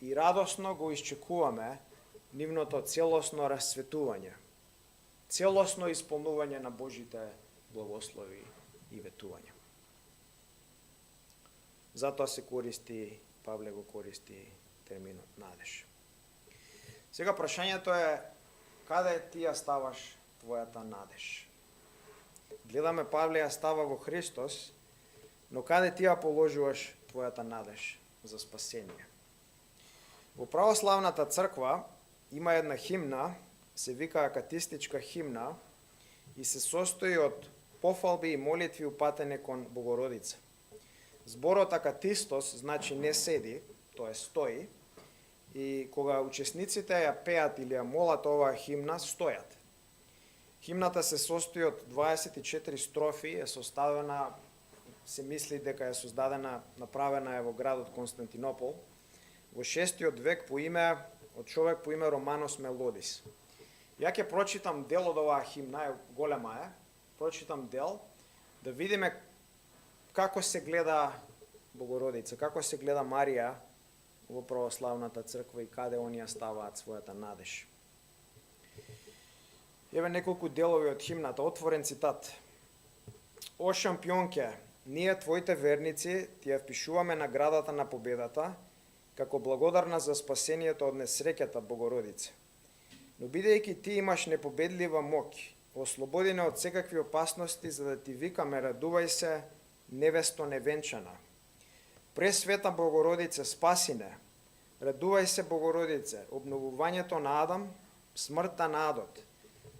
и радосно го изчекуваме нивното целосно расцветување, целосно исполнување на Божите благослови и ветувања. Затоа се користи, Павле го користи терминот надеж. Сега прашањето е, каде ти ја ставаш твојата надеж? Гледаме Павле ја става во Христос, но каде ти ја положуваш твојата надеж за спасение? Во православната црква има една химна, се вика акатистичка химна и се состои од пофалби и молитви упатени кон Богородица. Зборот акатистос значи не седи, тоа стои, и кога учесниците ја пеат или ја молат оваа химна, стојат. Химната се состои од 24 строфи, е составена, се мисли дека е создадена, направена е во градот Константинопол, во 6 век по име од човек по име Романос Мелодис. Ја ќе прочитам дел од оваа химна, голема е, прочитам дел, да видиме како се гледа Богородица, како се гледа Марија во православната црква и каде они ја ставаат својата надеж. Еве неколку делови од химната, отворен цитат. О шампионке, ние твоите верници ти ја впишуваме наградата на победата, како благодарна за спасението од несреќата Богородица. Но бидејќи ти имаш непобедлива моќ, ослободена од секакви опасности, за да ти викаме радувај се, невесто невенчана. Пресвета Богородице, спаси не. Радувај се, Богородице, обновувањето на Адам, смртта на Адот.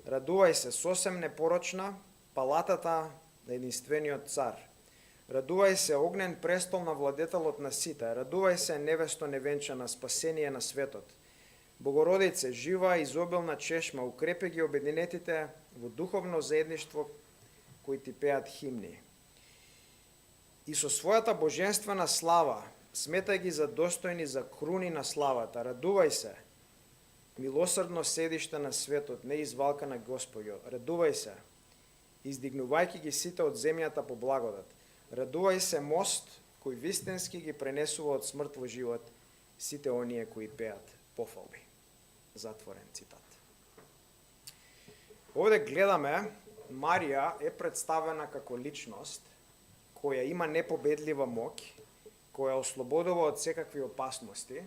Радувај се, сосем непорочна, палатата на единствениот цар. Радувај се, огнен престол на владетелот на сите. Радувај се, невесто невенчана, спасение на светот. Богородице, жива и изобилна чешма, укрепи ги обединетите во духовно заедништво кои ти пеат химни. И со својата божествена слава, сметај ги за достојни за круни на славата. Радувај се, милосрдно седиште на светот, не извалка на Господјо. Радувај се, издигнувајќи ги сите од земјата по благодат. Радувај се, мост кој вистински ги пренесува од смрт во живот сите оние кои пеат пофалби. Затворен цитат. Овде гледаме, Марија е представена како личност која има непобедлива моќ, која ослободува од секакви опасности.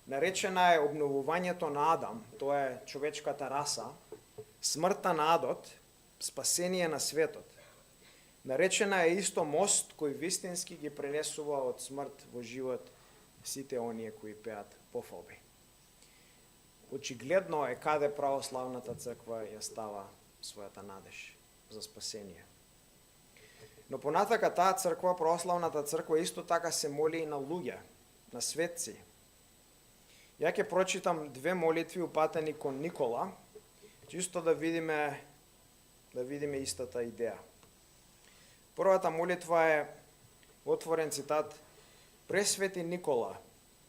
Наречена е обновувањето на Адам, тоа е човечката раса, смртта на Адот, спасение на светот. Наречена е исто мост кој вистински ги пренесува од смрт во живот сите оние кои пеат пофалби. Очигледно е каде православната црква ја става својата надеж за спасение. Но понатака таа црква, православната црква, исто така се моли и на луѓе, на светци. Ја ќе прочитам две молитви упатени кон Никола, чисто да видиме истата идеја. Првата молитва е отворен цитат: Пресвети Никола,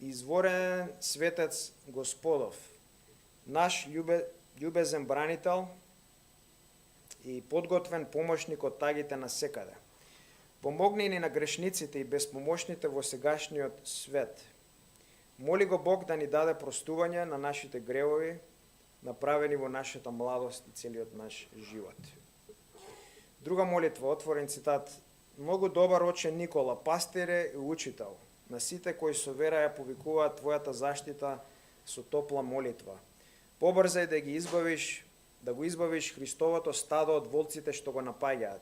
изворен светец Господов, наш љубезен бранител и подготвен помошник од тагите на секаде. Помогни ни на грешниците и безпомошните во сегашниот свет. Моли го Бог да ни даде простување на нашите гревови, направени во нашата младост и целиот наш живот. Друга молитва, отворен цитат: Многу добар оче Никола, пастире и учител, на сите кои со вера ја повикуваат твојата заштита со топла молитва. Побрзај да го избавиш Христовото стадо од волците што го напаѓаат.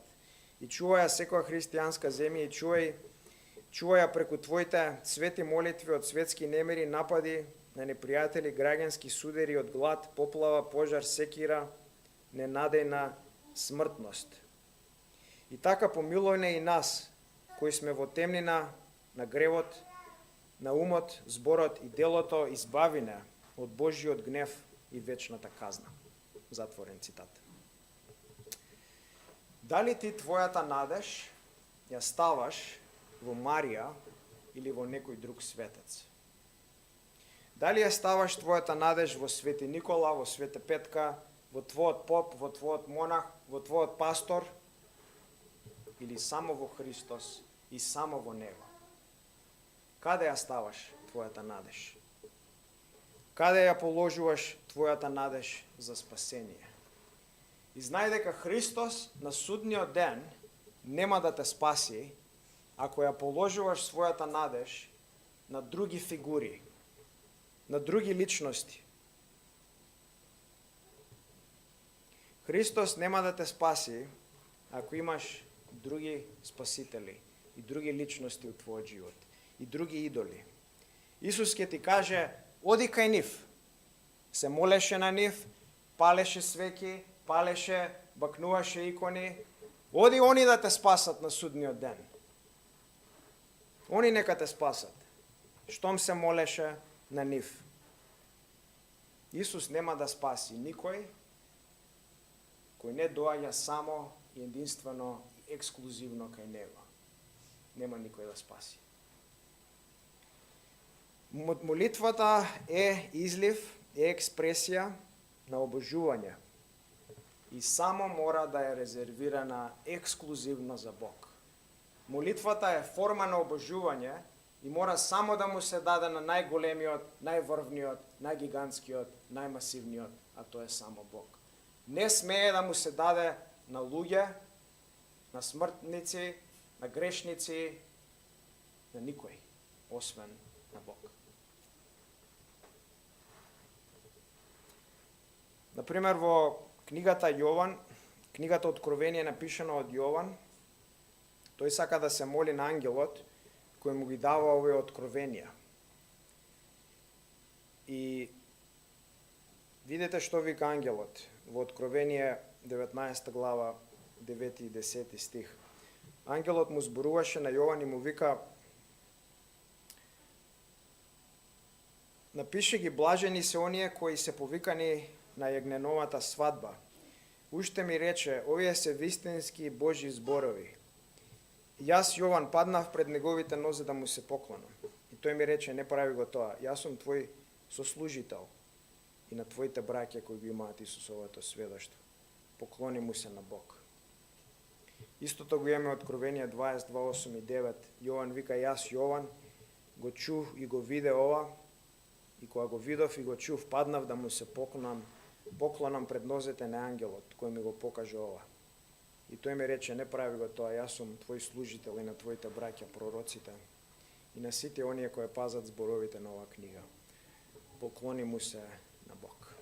И чувај ја секоја христијанска земја и чувај ја преку твоите свети молитви од светски немири, напади на непријатели, граѓански судери од глад, поплава, пожар, секира, ненадејна смртност. И така помилој не и нас, кои сме во темнина на гревот, на умот, зборот и делото, избави не од Божиот гнев и вечната казна. Затворен цитат. Дали ти твојата надеж ја ставаш во Марија или во некој друг светец? Дали ја ставаш твојата надеж во Свети Никола, во Свете Петка, во твојот поп, во твојот монах, во твојот пастор, или само во Христос и само во Него. Каде ја ставаш твојата надеж? Каде ја положуваш твојата надеж за спасение? И знај дека Христос на судниот ден нема да те спаси ако ја положуваш својата надеж на други фигури, на други личности. Христос нема да те спаси ако имаш други спасители и други личности у твојот живот и други идоли. Исус ќе ти каже, оди кај нив. Се молеше на нив, палеше свеќи, палеше, бакнуваше икони. Оди они да те спасат на судниот ден. Они нека те спасат. Штом се молеше на нив. Исус нема да спаси никој кој не доаѓа само и единствено и ексклузивно кај Него. Нема никој да спаси. Молитвата е излив, е експресија на обожување и само мора да е резервирана ексклузивно за Бог. Молитвата е форма на обожување и мора само да му се даде на најголемиот, најврвниот, најгигантскиот, најмасивниот, а тоа е само Бог. Не смее да му се даде на луѓе, на смртници, на грешници, на никој, освен на Бог. Например, во книгата Јован, книгата Откровение напишана од Јован, тој сака да се моли на ангелот кој му ги дава овие откровенија. И видете што вика ангелот во Откровение 19 глава 9 и 10 стих. Ангелот му зборуваше на Јован и му вика: напиши ги, блажени се оние кои се повикани на јагненовата свадба. Уште ми рече, овие се вистински Божји зборови. Јас, Јован, паднав пред неговите нозе да му се поклонам. И тој ми рече, не прави го тоа, јас сум твој сослужител и на твоите браќа кои ги имаат Исусовото сведоштво. Поклони му се на Бог. Истото го имаме Откровение 22, 8 и 9. Јован вика, јас, Јован, го чув и го виде ова, и кога го видов и го чув, паднав да му се поклонам пред нозете на ангелот, кој ми го покаже ова. И тој ми рече, не прави го тоа, јас сум твој служител и на твоите браќа, пророците, и на сите оние кои пазат зборовите на оваа книга. Поклони му се на Бог.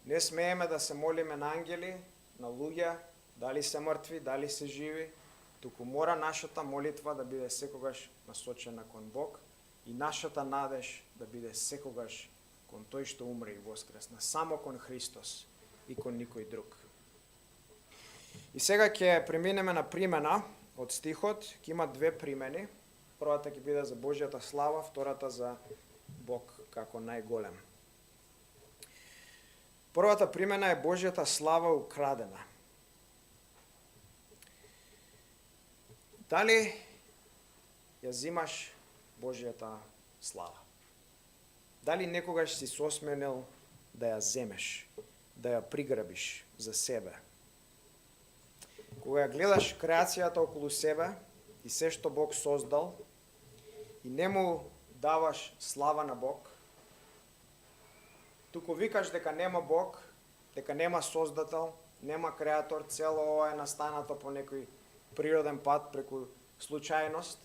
Не смееме да се молиме на ангели, на луѓе, дали се мртви, дали се живи, туку мора нашата молитва да биде секогаш насочена кон Бог и нашата надеж да биде секогаш кон тој што умре и воскресна, само кон Христос и кон никој друг. И сега ќе преминеме на примена од стихот. Ќе има две примени. Првата ќе биде за Божјата слава, втората за Бог како најголем. Првата примена е Божјата слава украдена. Дали ја зимаш Божјата слава? Дали некогаш си сосменил да ја земеш, да ја приграбиш за себе? Кога ја гледаш креацијата околу себе и се што Бог создал и не му даваш слава на Бог, туку викаш дека нема Бог, дека нема создател, нема креатор, цело ова е настанато по некој природен пат, преку случајност,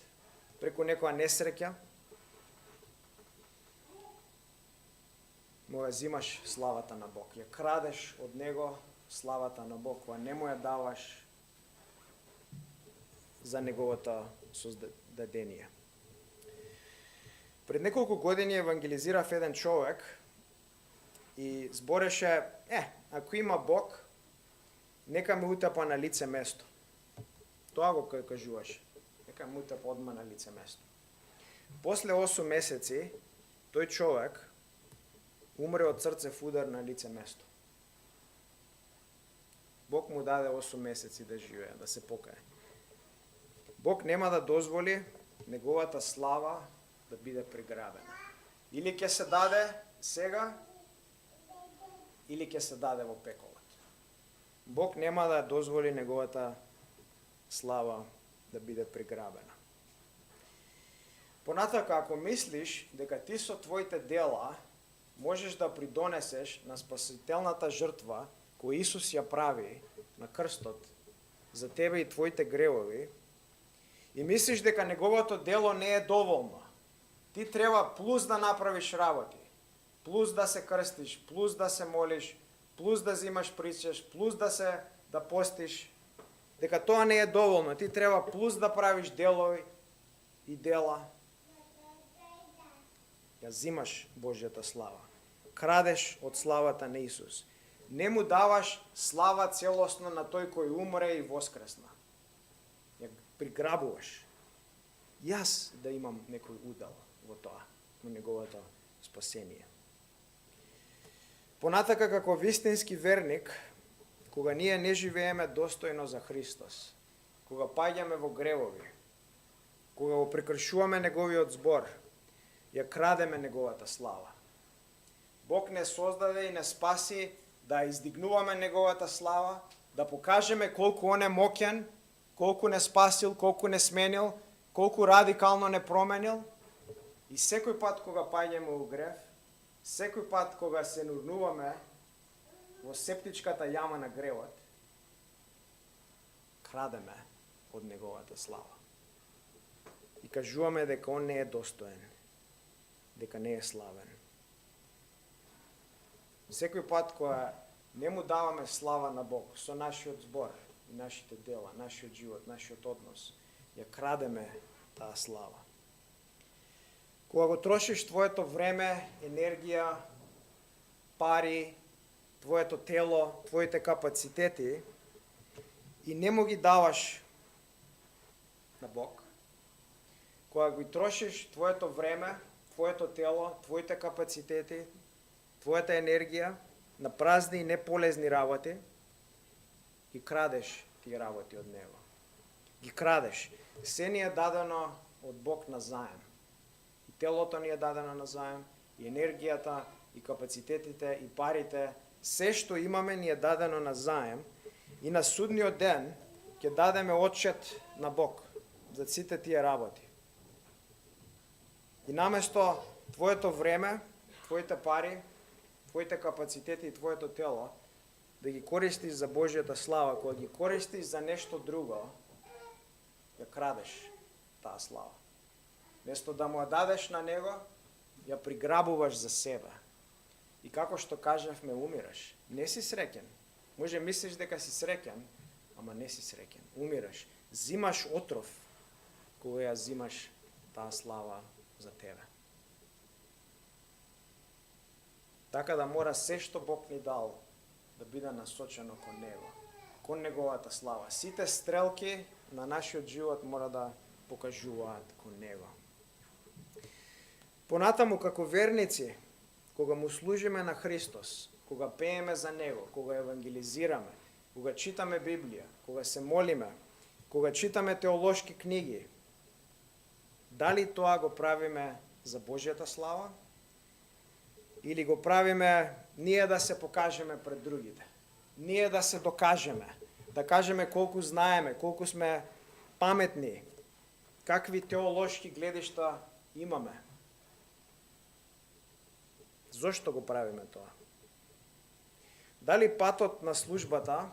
преку некоја несреќа, му ја зимаш славата на Бог. Ја крадеш од Него славата на Бог, која не му ја даваш за Неговото создадение. Пред неколку години евангелизирав еден човек и збореше, ако има Бог, нека ме утапа на лице место. Тоа го кажуваше. Нека ме утапа одма на лице место. После 8 месеци, тој човек умре од срцев удар на лице место. Бог му даде 8 месеци да живее, да се покае. Бог нема да дозволи Неговата слава да биде приграбена. Или ќе се даде сега, или ќе се даде во пеколот. Бог нема да дозволи Неговата слава да биде приграбена. Понатака, ако мислиш дека ти со твоите дела можеш да придонесеш на спасителната жртва која Исус ја прави на крстот за тебе и твоите гревови, и мислиш дека неговото дело не е доволно, ти треба плюс да направиш работи, плюс да се крстиш, плюс да се молиш, плюс да взимаш причаш, плюс да постиш, дека тоа не е доволно, ти треба плюс да правиш делови и дела. Ја взимаш Божјата слава. Крадеш од славата на Исус. Не му даваш слава целосно на тој кој умре и воскресна. Ја приграбуваш. Јас да имам некој удел во тоа, во неговото спасение. Понатака, како вистински верник, кога ние не живееме достојно за Христос, кога паѓаме во гревови, кога го прекршуваме неговиот збор, ја крадеме неговата слава. Бог не создаде и не спаси да издигнуваме неговата слава, да покажеме колку он е моќен, колку не спасил, колку не сменил, колку радикално не променил. И секој пат кога паѓаме во грев, секој пат кога се нурнуваме во септичката јама на гревот, крадеме од неговата слава. И кажуваме дека он не е достоен, дека не е славен. Секој пат кога не му даваме слава на Бог со нашиот збор, нашите дела, нашиот живот, нашиот однос, ја крадеме таа слава. Кога го трошиш твоето време, енергија, пари, твоето тело, твоите капацитети и не му ги даваш на Бог, кога го трошиш твоето време, твоето тело, твоите капацитети, твоята енергија на празни и неполезни работи, ги крадеш тие работи од Него. Ги крадеш. Се ни е дадено од Бог на заем. И телото ни е дадено на заем, и енергијата, и капацитетите, и парите, се што имаме ни е дадено на заем, и на судниот ден ќе дадеме отчет на Бог за сите тие работи. И наместо твоето време, твоите пари, твоите капацитети и твоето тело да ги користиш за Божјата слава, кога ги користиш за нешто друго, ја крадеш таа слава. Место да му ја дадеш на Него, ја приграбуваш за себе. И како што кажавме, умираш. Не си среќен. Може мислиш дека си среќен, ама не си среќен. Умираш. Зимаш отров кога ја зимаш таа слава за тебе. Така да мора се што Бог ни дал да биде насочено кон Него, кон Неговата слава. Сите стрелки на нашиот живот мора да покажуваат кон Него. Понатаму, како верници, кога му служиме на Христос, кога пееме за Него, кога евангелизираме, кога читаме Библија, кога се молиме, кога читаме теолошки книги, дали тоа го правиме за Божјата слава? Или го правиме ние да се покажеме пред другите? Ние да се докажеме, да кажеме колку знаеме, колку сме паметни, какви теолошки гледишта имаме? Зошто го правиме тоа? Дали патот на службата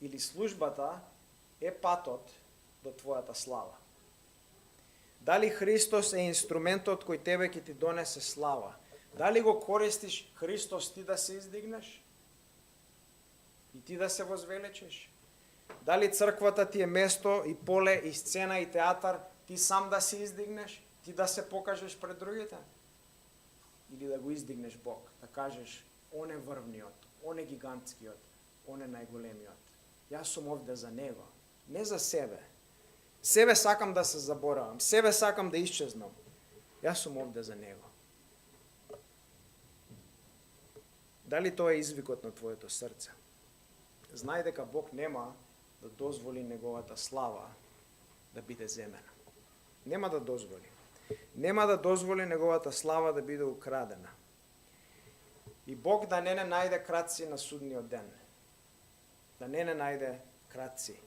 или службата е патот до твојата слава? Дали Христос е инструментот кој тебе ќе ти донесе слава? Дали го користиш Христос ти да се издигнеш? И ти да се возвеличиш? Дали црквата ти е место и поле и сцена и театар, ти сам да се издигнеш? Ти да се покажеш пред другите? Или да го издигнеш Бог, да кажеш, он е врвниот, он е гигантскиот, он е најголемиот. Јас сум овде за Него, не за себе. Себе сакам да се заборавам, себе сакам да исчезнам. Јас сум овде за Него. Дали тоа е извикот на твоето срце? Знај дека Бог нема да дозволи Неговата слава да биде земена. Нема да дозволи. Нема да дозволи Неговата слава да биде украдена. И Бог да не најде крадци на судниот ден. Да не најде крадци.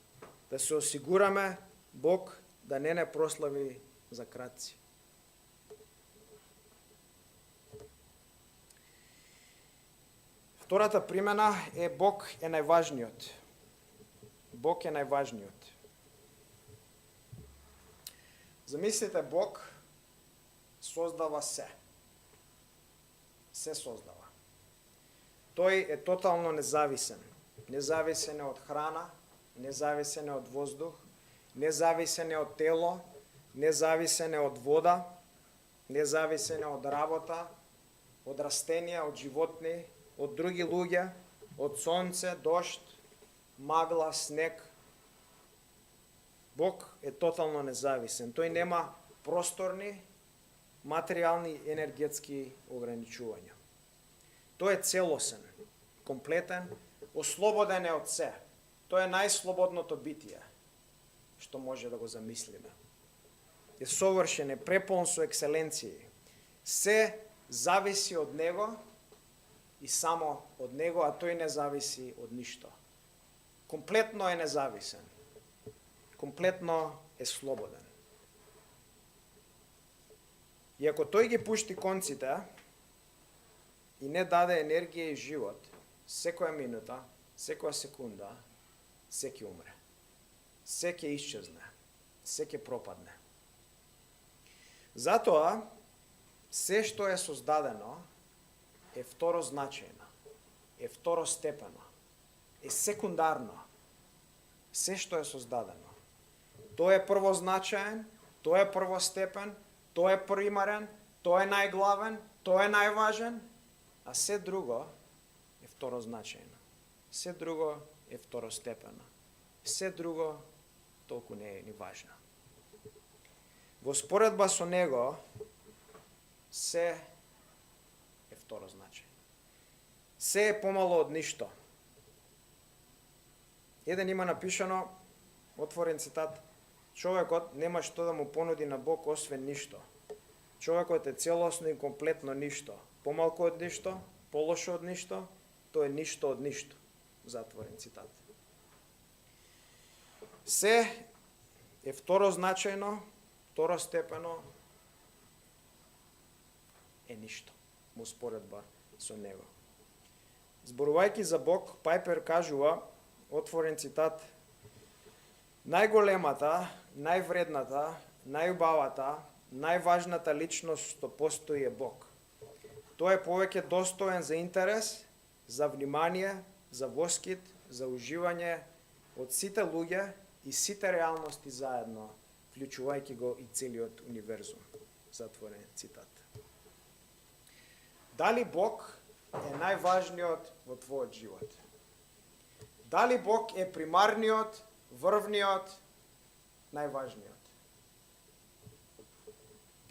Да се осигураме Бог да не прослави за кратци. Втората примена е Бог е најважниот. Бог е најважниот. Замислите, Бог создава се. Се создава. Тој е тотално независен. Независен е од храна, независен е од воздух, независен е од тело, независен е од вода, независен е од работа, од растенија, од животни, од други луѓе, од сонце, дожд, магла, снег. Бог е тотално независен. Тој нема просторни, материјални, енергетски ограничувања. Тој е целосен, комплетен, ослободен е од се. Тој е најслободното битие што може да го замислиме. Е совршен, е преполн со екселенции. Се зависи од него и само од него, а тој не зависи од ништо. Комплетно е независен. Комплетно е слободен. И ако тој ги пушти конците и не даде енергија и живот, секоја минута, секоја секунда, се ќе умре. Се ќе исчезне. Се ќе пропадне. Затоа, се што е создадено е второзначајно, е второстепено, е секундарно. Се што е создадено. Тој е првозначаен, тој е првостепен, тој е примарен, тој е најглавен, тој е најважен, а се друго е второзначајно. Се друго е второстепено. Се друго толку не е ни важно. Во споредба со него, се е второзначајно. Се е помало од ништо. Еден има напишано, отворен цитат, човекот нема што да му понуди на Бог освен ништо. Човекот е целосно и комплетно ништо. Помалку од ништо, полошо од ништо, тоа е ништо од ништо. Затворен цитат. Се е второзначајно, второстепено е ништо во споредба со него. Зборувајќи за Бог, Пајпер кажува, отворен цитат, најголемата, највредната, најубавата, најважната личност што постои е Бог. Тој е повеќе достоен за интерес, за внимание, за воскит, за уживање од сите луѓе и сите реалности заедно, вклучувајќи го и целиот универзум. Затворен цитат. Дали Бог е најважниот во твојот живот? Дали Бог е примарниот, врвниот, најважниот?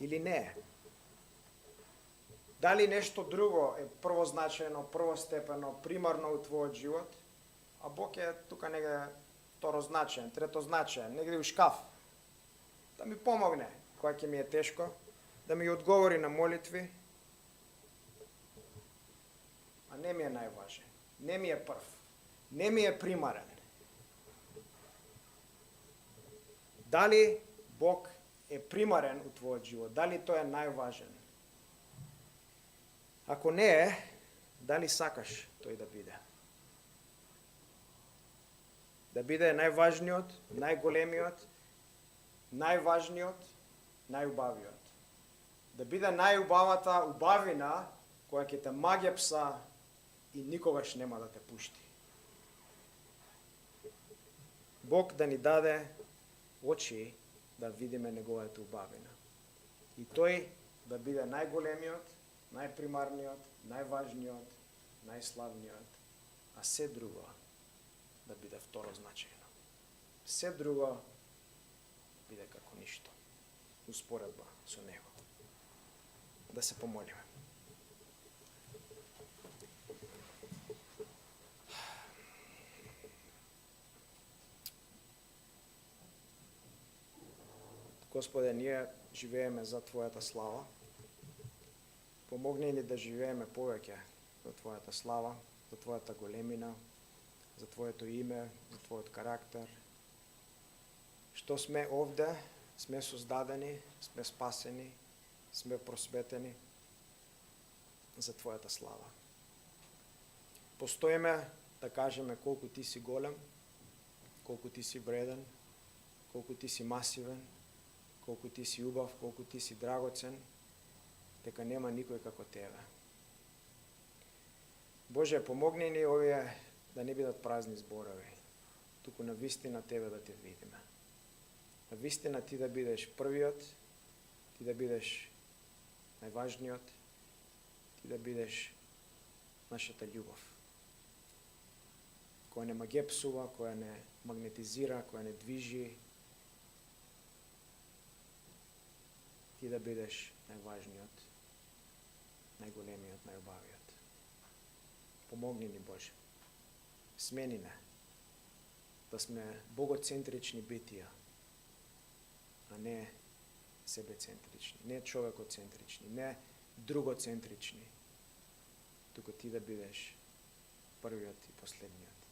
Или не е? Дали нешто друго е првозначајно, првостепено, примарно у твојот живот, а Бог е тука негде второзначаен, третозначаен, негде у шкаф, да ми помогне кога ќе ми е тешко, да ми одговори на молитви, а не ми е најважен, не ми е прв, не ми е примарен. Дали Бог е примарен у твојот живот, дали тој е најважен? Ако не е, дали сакаш тој да биде? Да биде најважниот, најголемиот, најважниот, најубавиот. Да биде најубавата убавина која ќе те магепса и никогаш нема да те пушти. Бог да ни даде очи да видиме неговата убавина. И тој да биде најголемиот, најпримарниот, најважниот, најславниот, а се друго да биде второзначајно. Се друго биде како ништо, успоредба со него. Да се помолиме. Господе, ние живееме за Твојата слава. Помогни ни да живееме повеќе за Твојата слава, за Твојата големина, за Твоето име, за Твојот карактер. Што сме овде, Сме создадени, сме спасени, сме просветени за Твоята слава. Постоиме да кажеме колку Ти си голем, колку Ти си вреден, колку Ти си масивен, колку Ти си убав, колку Ти си драгоцен, дека нема никој како Тебе. Боже, помогни ни овие да не бидат празни зборови, туку на вистина Тебе да Те видиме. На вистина Ти да бидеш првиот, Ти да бидеш најважниот, Ти да бидеш нашата љубов, која не магепсува, која не магнетизира, која не движи. Ти да бидеш најважниот, најголемиот, најубавиот. Помогни ни, Боже. Смени не да сме богоцентрични битија, а не себецентрични, не човекоцентрични, не другоцентрични, туку Ти да бидеш првиот и последниот.